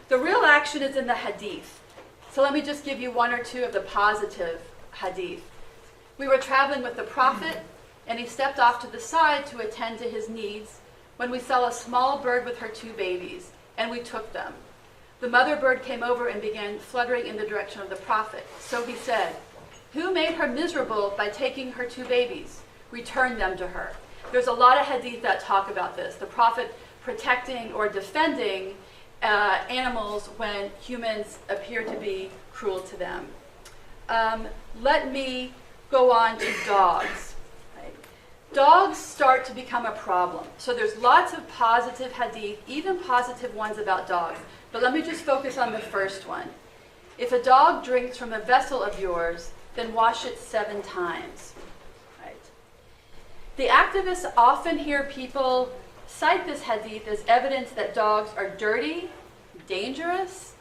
The real action is in the Hadith. So let me just give you one or two of the positive Hadith. We were traveling with the Prophet, and he stepped off to the side to attend to his needs when we saw a small bird with her 2 babies, and we took them. The mother bird came over and began fluttering in the direction of the Prophet. So he said, "Who made her miserable by taking her 2 babies? Return them to her." There's a lot of Hadith that talk about this. The Prophet protecting or defending animals when humans appear to be cruel to them. Let me go on to dogs. Right? Dogs start to become a problem. So there's lots of positive Hadith, even positive ones about dogs. But let me just focus on the first one. If a dog drinks from a vessel of yours, then wash it 7 times. Right? The activists often hear people cite this Hadith as evidence that dogs are dirty, dangerous,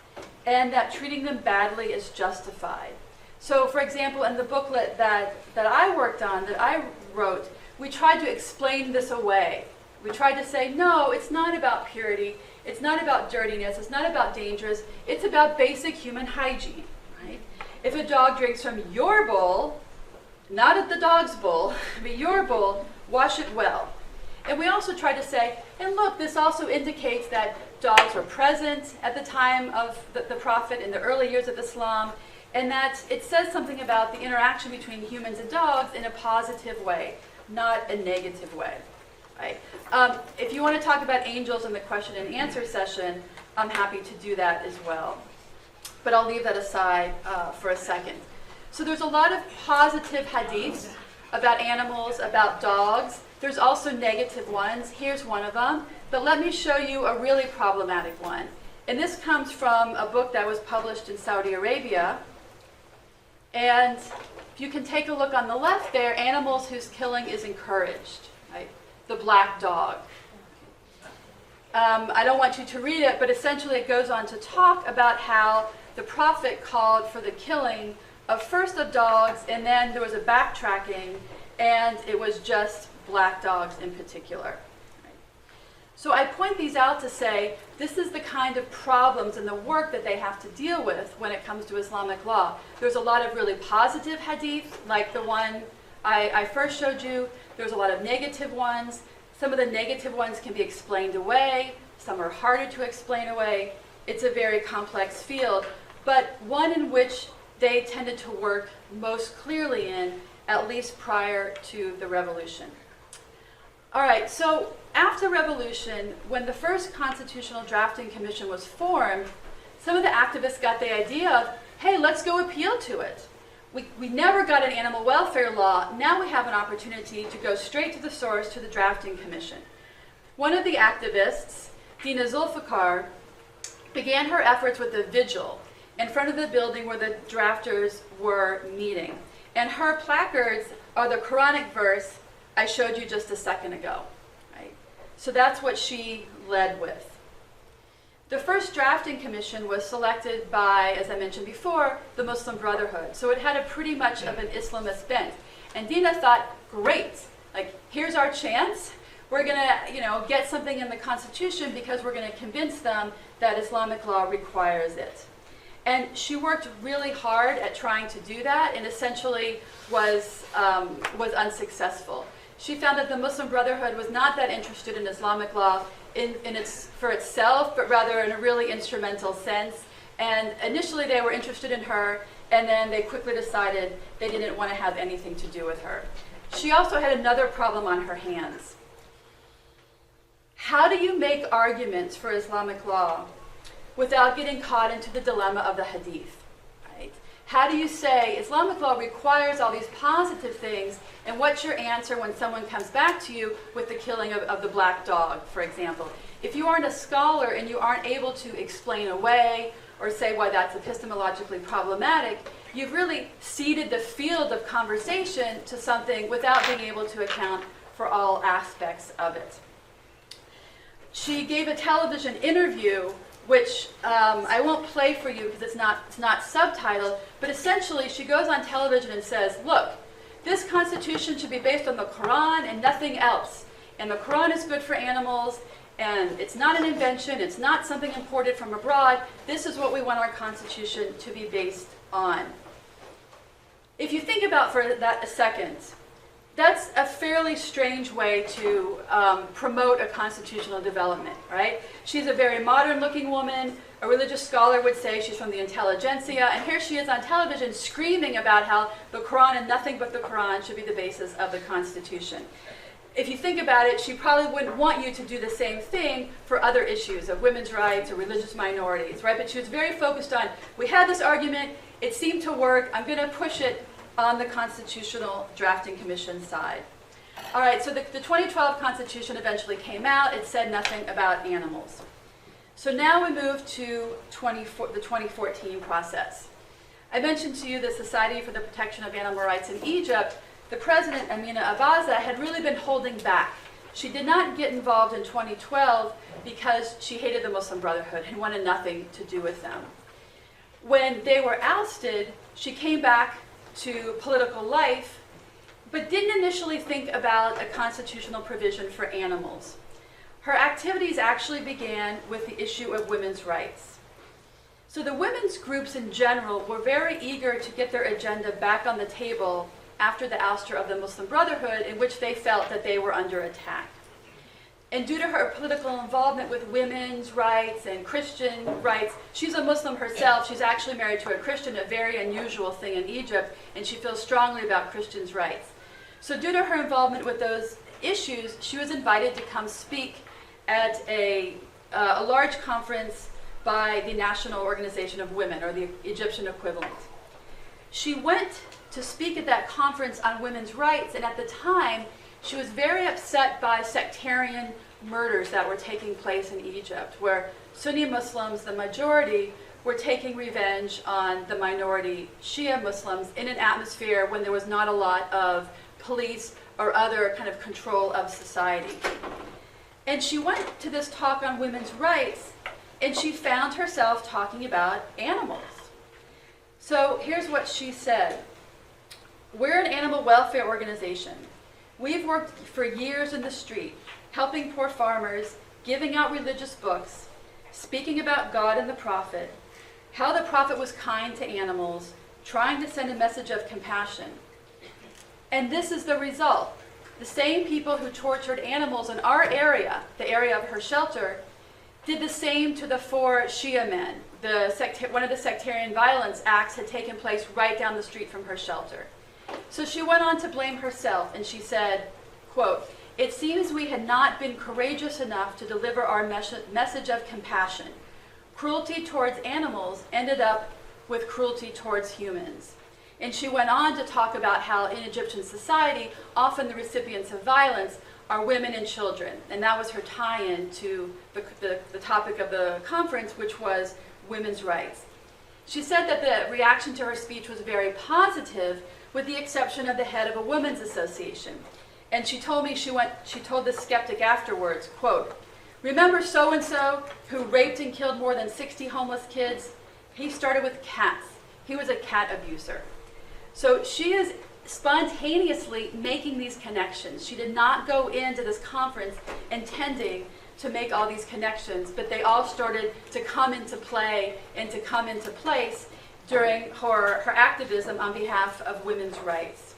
and that treating them badly is justified. So, for example, in the booklet that I worked on, that I wrote, we tried to explain this away. We tried to say, no, it's not about purity, it's not about dirtiness, it's not about dangerous, it's about basic human hygiene. Right? If a dog drinks from your bowl, not at the dog's bowl, but your bowl, wash it well. And we also tried to say, and look, this also indicates that dogs were present at the time of the Prophet in the early years of Islam, and that it says something about the interaction between humans and dogs in a positive way, not a negative way. Right? If you want to talk about angels in the question and answer session, I'm happy to do that as well. But I'll leave that aside for a second. So there's a lot of positive hadiths about animals, about dogs. There's also negative ones. Here's one of them. But let me show you a really problematic one. And this comes from a book that was published in Saudi Arabia. And if you can take a look on the left there, animals whose killing is encouraged. Right? The black dog. I don't want you to read it, but essentially it goes on to talk about how the Prophet called for the killing of first of dogs, and then there was a backtracking, and it was just black dogs in particular. So I point these out to say this is the kind of problems and the work that they have to deal with when it comes to Islamic law. There's a lot of really positive hadith, like the one I first showed you. There's a lot of negative ones. Some of the negative ones can be explained away. Some are harder to explain away. It's a very complex field. but one in which they tended to work most clearly in, at least prior to the revolution. All right, so after the revolution, when the first Constitutional Drafting Commission was formed, some of the activists got the idea of, hey, let's go appeal to it. We never got an animal welfare law. Now we have an opportunity to go straight to the source, to the Drafting Commission. One of the activists, Dina Zulfikar, began her efforts with a vigil in front of the building where the drafters were meeting. And her placards are the Quranic verse I showed you just a second ago. Right? So that's what she led with. The first drafting commission was selected by, as I mentioned before, the Muslim Brotherhood. So it had a pretty much of an Islamist bent. And Dina thought, great, like here's our chance. We're going to, get something in the Constitution because we're going to convince them that Islamic law requires it. And she worked really hard at trying to do that, and essentially was unsuccessful. She found that the Muslim Brotherhood was not that interested in Islamic law for itself, but rather in a really instrumental sense. And initially they were interested in her, and then they quickly decided they didn't want to have anything to do with her. She also had another problem on her hands. How do you make arguments for Islamic law without getting caught into the dilemma of the hadith? Right? How do you say Islamic law requires all these positive things, and what's your answer when someone comes back to you with the killing of the black dog, for example? If you aren't a scholar and you aren't able to explain away or say why that's epistemologically problematic, you've really ceded the field of conversation to something without being able to account for all aspects of it. She gave a television interview, which I won't play for you because it's not subtitled, but essentially she goes on television and says, look, this Constitution should be based on the Quran and nothing else. And the Quran is good for animals, and it's not an invention, it's not something imported from abroad. This is what we want our Constitution to be based on. If you think about for that a second, that's a fairly strange way to promote a constitutional development, right? She's a very modern-looking woman. A religious scholar would say she's from the intelligentsia, and here she is on television screaming about how the Quran and nothing but the Quran should be the basis of the Constitution. If you think about it, she probably wouldn't want you to do the same thing for other issues of women's rights or religious minorities, right? But she was very focused on, we had this argument, it seemed to work, I'm going to push it on the Constitutional Drafting Commission side. All right, so the 2012 Constitution eventually came out. It said nothing about animals. So now we move to the 2014 process. I mentioned to you the Society for the Protection of Animal Rights in Egypt. The president, Amina Abaza, had really been holding back. She did not get involved in 2012 because she hated the Muslim Brotherhood and wanted nothing to do with them. When they were ousted, she came back to political life, but didn't initially think about a constitutional provision for animals. Her activities actually began with the issue of women's rights. So the women's groups in general were very eager to get their agenda back on the table after the ouster of the Muslim Brotherhood, in which they felt that they were under attack. And due to her political involvement with women's rights and Christian rights, she's a Muslim herself. She's actually married to a Christian, a very unusual thing in Egypt, and she feels strongly about Christians' rights. So due to her involvement with those issues, she was invited to come speak at a large conference by the National Organization of Women, or the Egyptian equivalent. She went to speak at that conference on women's rights, and at the time, she was very upset by sectarian murders that were taking place in Egypt, where Sunni Muslims, the majority, were taking revenge on the minority Shia Muslims in an atmosphere when there was not a lot of police or other kind of control of society. And she went to this talk on women's rights, and she found herself talking about animals. So here's what she said. We're an animal welfare organization. We've worked for years in the street, helping poor farmers, giving out religious books, speaking about God and the Prophet, how the Prophet was kind to animals, trying to send a message of compassion. And this is the result. The same people who tortured animals in our area, the area of her shelter, did the same to the 4 Shia men, one of the sectarian violence acts had taken place right down the street from her shelter. So she went on to blame herself, and she said, quote, "It seems we had not been courageous enough to deliver our message of compassion. Cruelty towards animals ended up with cruelty towards humans." And she went on to talk about how in Egyptian society, often the recipients of violence are women and children. And that was her tie-in to the topic of the conference, which was women's rights. She said that the reaction to her speech was very positive, with the exception of the head of a women's association. And she told me, she told the skeptic afterwards, quote, "Remember so-and-so who raped and killed more than 60 homeless kids? He started with cats. He was a cat abuser." So she is spontaneously making these connections. She did not go into this conference intending to make all these connections, but they all started to come into play and to come into place during her activism on behalf of women's rights.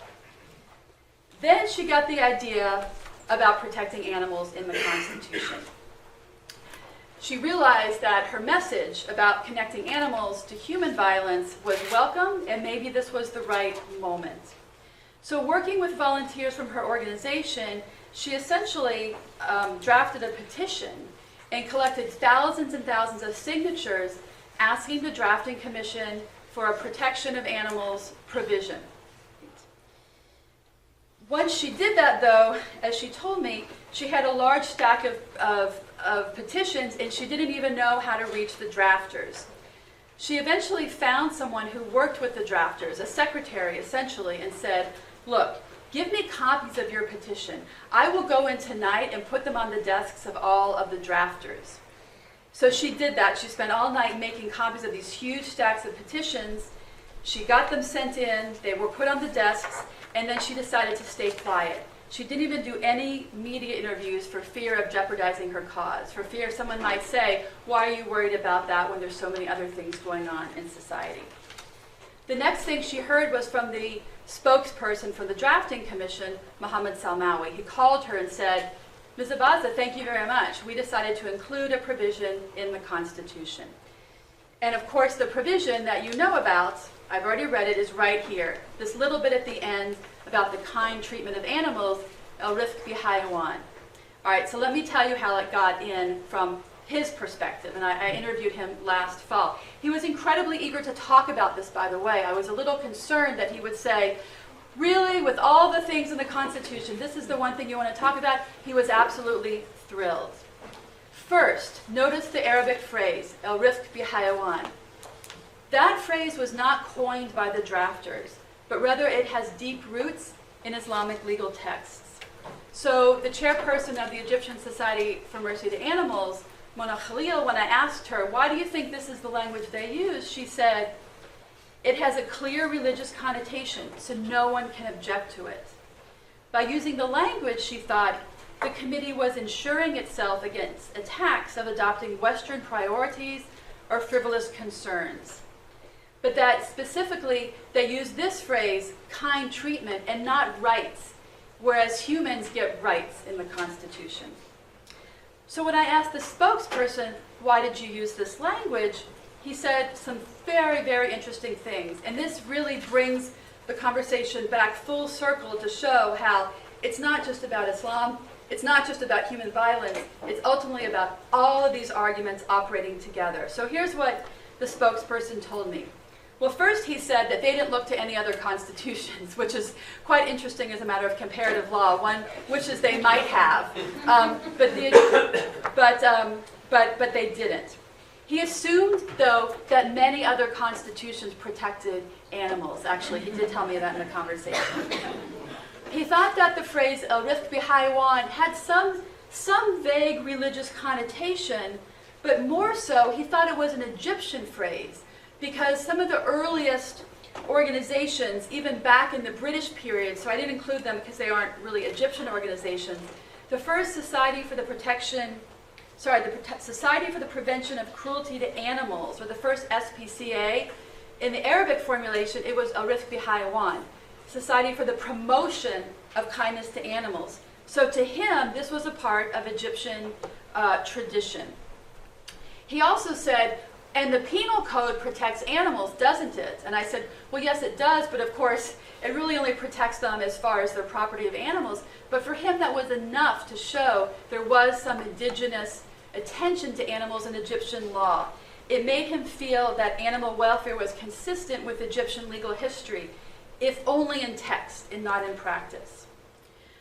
Then she got the idea about protecting animals in the Constitution. She realized that her message about connecting animals to human violence was welcome, and maybe this was the right moment. So working with volunteers from her organization, she essentially drafted a petition and collected thousands and thousands of signatures asking the drafting commission for a protection of animals provision. Once she did that, though, as she told me, she had a large stack of petitions, and she didn't even know how to reach the drafters. She eventually found someone who worked with the drafters, a secretary essentially, and said, "Look, give me copies of your petition. I will go in tonight and put them on the desks of all of the drafters." So she did that. She spent all night making copies of these huge stacks of petitions. She got them sent in, they were put on the desks, and then she decided to stay quiet. She didn't even do any media interviews for fear of jeopardizing her cause, for fear someone might say, "Why are you worried about that when there's so many other things going on in society?" The next thing she heard was from the spokesperson for the drafting commission, Mohammed Salmawi. He called her and said, "Ms. Abaza, thank you very much. We decided to include a provision in the Constitution." And of course, the provision that you know about, I've already read it, is right here. This little bit at the end about the kind treatment of animals, el rifq bihayawan. All right, so let me tell you how it got in from his perspective, and I interviewed him last fall. He was incredibly eager to talk about this, by the way. I was a little concerned that he would say, "Really, with all the things in the Constitution, this is the one thing you want to talk about?" He was absolutely thrilled. First, notice the Arabic phrase, el rifq bihayawan. That phrase was not coined by the drafters, but rather it has deep roots in Islamic legal texts. So the chairperson of the Egyptian Society for Mercy to Animals, Mona Khalil, when I asked her, "Why do you think this is the language they use?" she said, "It has a clear religious connotation, so no one can object to it." By using the language, she thought, the committee was insuring itself against attacks of adopting Western priorities or frivolous concerns. But that specifically, they use this phrase, kind treatment, and not rights, whereas humans get rights in the Constitution. So when I asked the spokesperson, "Why did you use this language?" he said some very, very interesting things. And this really brings the conversation back full circle to show how it's not just about Islam, it's not just about human violence, it's ultimately about all of these arguments operating together. So here's what the spokesperson told me. Well, first he said that they didn't look to any other constitutions, which is quite interesting as a matter of comparative law. One wishes they might have, but they didn't. He assumed, though, that many other constitutions protected animals. Actually, he did tell me that in the conversation. He thought that the phrase el rifq bihayawan had some vague religious connotation, but more so, he thought it was an Egyptian phrase, because some of the earliest organizations, even back in the British period, so I didn't include them because they aren't really Egyptian organizations, the first Society for the Society for the Prevention of Cruelty to Animals, or the first SPCA, in the Arabic formulation, it was el rifq bihayawan, Society for the Promotion of Kindness to Animals. So to him, this was a part of Egyptian tradition. He also said, And the penal code protects animals, doesn't it? And I said, well, yes, it does, but of course, it really only protects them as far as their property of animals. But for him, that was enough to show there was some indigenous attention to animals in Egyptian law. It made him feel that animal welfare was consistent with Egyptian legal history, if only in text and not in practice.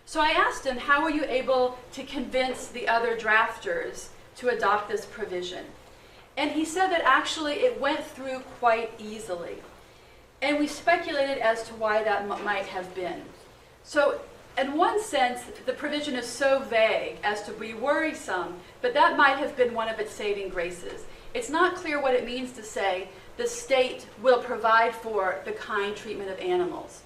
So I asked him, how were you able to convince the other drafters to adopt this provision? And he said that actually it went through quite easily. And we speculated as to why that might have been. So in one sense, the provision is so vague as to be worrisome, but that might have been one of its saving graces. It's not clear what it means to say the state will provide for the kind treatment of animals.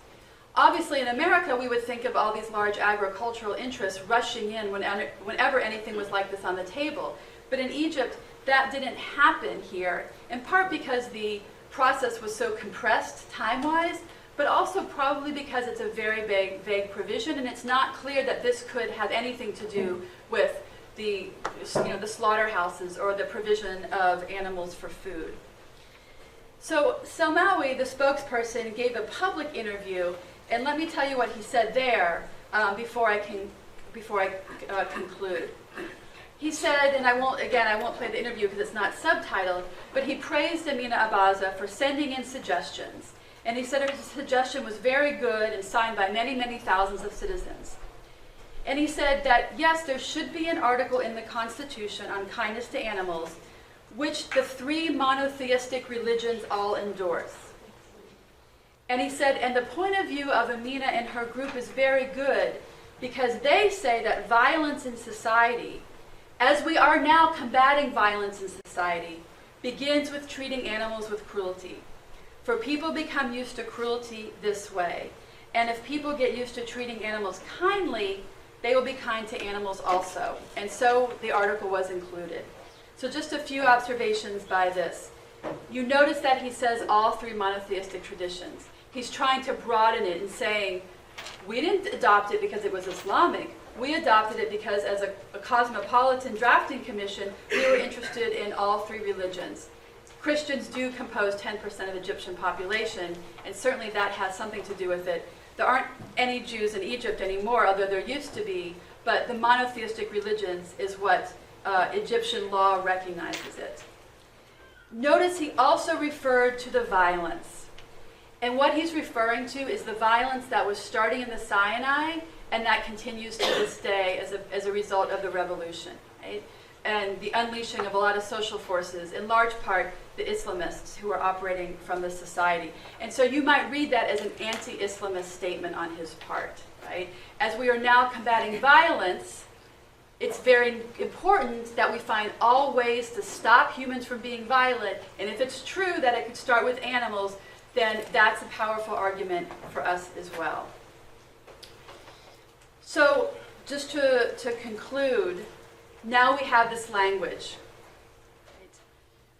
Obviously, in America, we would think of all these large agricultural interests rushing in whenever anything was like this on the table. But in Egypt, that didn't happen here, in part because the process was so compressed time-wise, but also probably because it's a very vague provision, and it's not clear that this could have anything to do with the slaughterhouses or the provision of animals for food. So Selmawi, the spokesperson, gave a public interview, and let me tell you what he said there before I conclude. He said, and I won't play the interview because it's not subtitled, but he praised Amina Abaza for sending in suggestions. And he said her suggestion was very good and signed by many, many thousands of citizens. And he said that, yes, there should be an article in the Constitution on kindness to animals, which the 3 monotheistic religions all endorse. And he said, and the point of view of Amina and her group is very good because they say that violence in society, as we are now combating violence in society, begins with treating animals with cruelty. For people become used to cruelty this way. And if people get used to treating animals kindly, they will be kind to animals also. And so the article was included. So just a few observations by this. You notice that he says all 3 monotheistic traditions. He's trying to broaden it and saying, we didn't adopt it because it was Islamic. We adopted it because as a cosmopolitan drafting commission, we were interested in all 3 religions. Christians do compose 10% of the Egyptian population, and certainly that has something to do with it. There aren't any Jews in Egypt anymore, although there used to be, but the monotheistic religions is what Egyptian law recognizes it. Notice he also referred to the violence. And what he's referring to is the violence that was starting in the Sinai and that continues to this day as a result of the revolution, right? And the unleashing of a lot of social forces, in large part the Islamists who are operating from the society. And so you might read that as an anti-Islamist statement on his part, right? As we are now combating violence, it's very important that we find all ways to stop humans from being violent. And if it's true that it could start with animals, then that's a powerful argument for us as well. So just to conclude, now we have this language.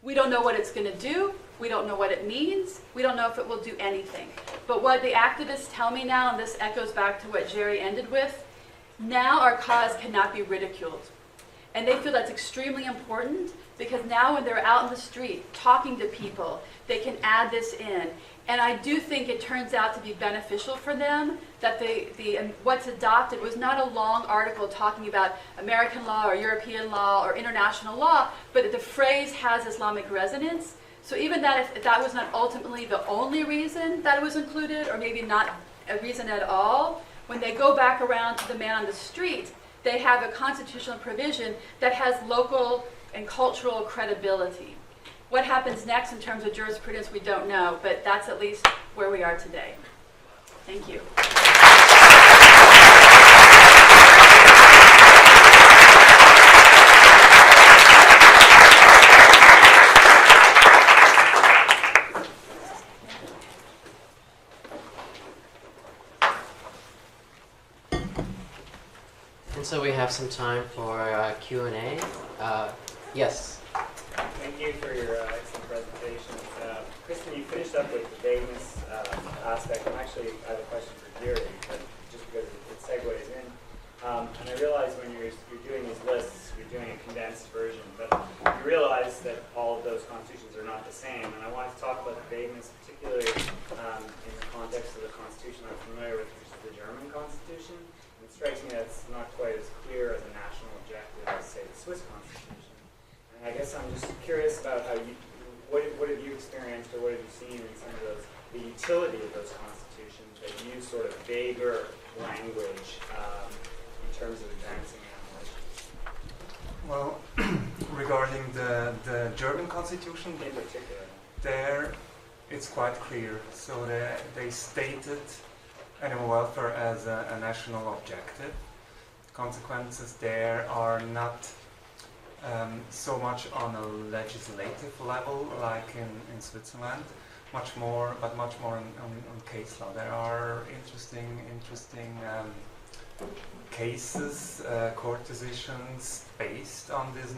We don't know what it's going to do. We don't know what it means. We don't know if it will do anything. But what the activists tell me now, and this echoes back to what Jerry ended with, now our cause cannot be ridiculed. And they feel that's extremely important because now when they're out in the street talking to people, they can add this in. And I do think it turns out to be beneficial for them that what's adopted was not a long article talking about American law or European law or international law, but the phrase has Islamic resonance. So even that, if that was not ultimately the only reason that it was included, or maybe not a reason at all, when they go back around to the man on the street, they have a constitutional provision that has local and cultural credibility. What happens next in terms of jurisprudence, we don't know, but that's at least where we are today. Thank you. And so we have some time for Q&A. Yes. Thank you for your excellent presentations. Kristen, you finished up with the vagueness aspect. I have a question for Jerry, but just because it segues in. And I realize when you're doing these lists, we you're doing a condensed version, but you realize that all of those constitutions are not the same. And I wanted to talk about the vagueness, particularly in the context of the constitution I'm familiar with, which is the German constitution. And it strikes me that it's not quite as clear as a national objective as, say, the Swiss constitution. And I guess I'm just curious about how what have you experienced or what have you seen in some of those, the utility of those constitutions that use sort of vaguer language in terms of advancing animal issues? Well, regarding the German constitution, In particular. there it's quite clear. So they stated animal welfare as a national objective. Consequences there are not so much on a legislative level like in Switzerland, much more on case law. There are interesting cases, court decisions based on this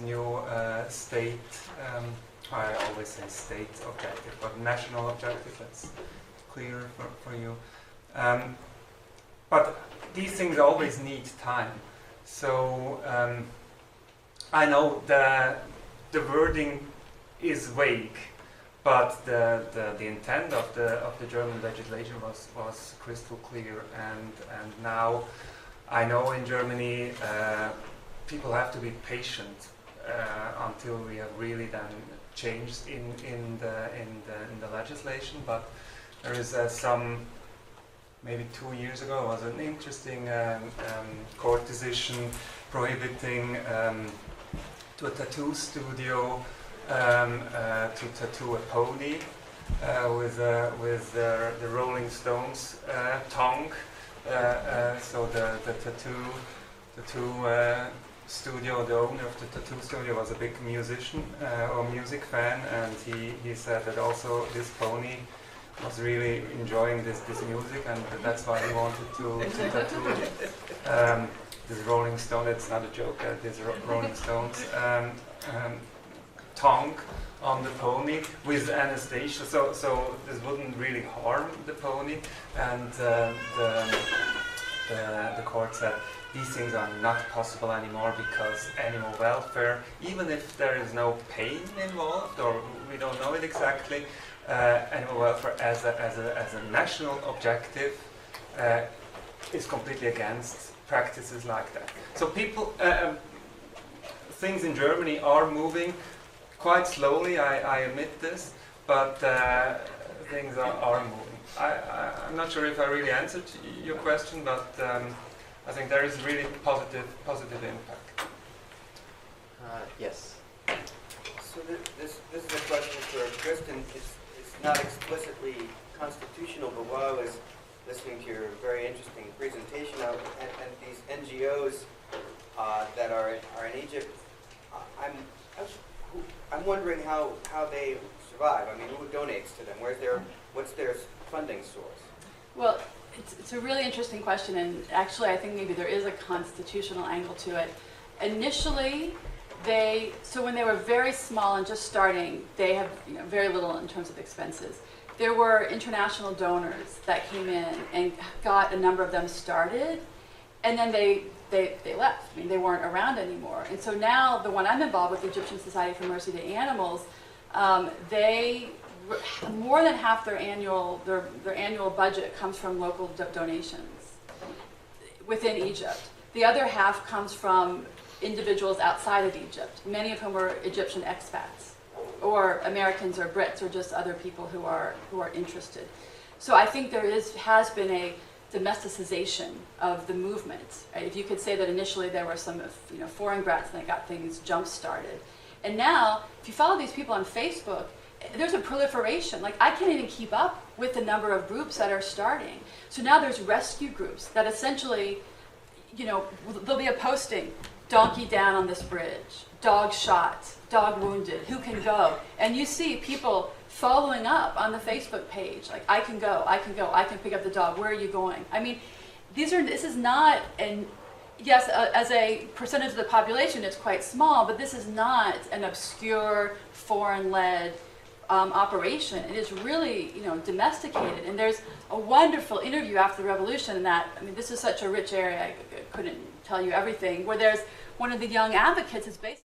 new state. I always say state objective, but national objective. That's clear for you. But these things always need time. So I know the wording is vague, but the intent of the German legislation was crystal clear, and now I know in Germany people have to be patient until we have really then changed in the legislation. But there is some. Maybe 2 years ago was an interesting court decision prohibiting to a tattoo studio to tattoo a pony with the Rolling Stones tongue. So the tattoo studio, the owner of the tattoo studio was a big musician or music fan, and he said that also this pony was really enjoying this music, and that's why he wanted to tattoo this Rolling Stone. It's not a joke. This Rolling Stones tongue on the pony with anesthesia, so this wouldn't really harm the pony. And the court said these things are not possible anymore because animal welfare, even if there is no pain involved or we don't know it exactly, animal welfare as a national objective is completely against practices like that. So things in Germany are moving quite slowly, I admit this, but things are moving. I'm not sure if I really answered your question, but I think there is really positive impact. Yes. So this is a question for Kristen. It's not explicitly constitutional, but while I was listening to your very interesting presentation and these NGOs that are in Egypt, I'm wondering how they survive. I mean, who donates to them? What's their funding source? Well, it's a really interesting question, and actually I think maybe there is a constitutional angle to it. Initially, so when they were very small and just starting, they have very little in terms of expenses. There were international donors that came in and got a number of them started, and then they left. I mean, they weren't around anymore. And so now the one I'm involved with, the Egyptian Society for Mercy to Animals, they more than half their annual budget comes from local donations within Egypt. The other half comes from individuals outside of Egypt, many of whom are Egyptian expats, or Americans or Brits, or just other people who are interested. So I think there has been a domesticization of the movement. Right? If you could say that initially there were some foreign brats and they got things jump started, and now if you follow these people on Facebook, there's a proliferation. Like, I can't even keep up with the number of groups that are starting. So now there's rescue groups that essentially, there'll be a posting, donkey down on this bridge, dog shot, dog wounded, who can go? And you see people following up on the Facebook page, like, I can go, I can pick up the dog, where are you going? I mean, this is not, and yes, as a percentage of the population, it's quite small, but this is not an obscure, foreign-led operation. It is really, domesticated. And there's a wonderful interview after the revolution that, I mean, this is such a rich area, I couldn't tell you everything, where there's one of the young advocates is based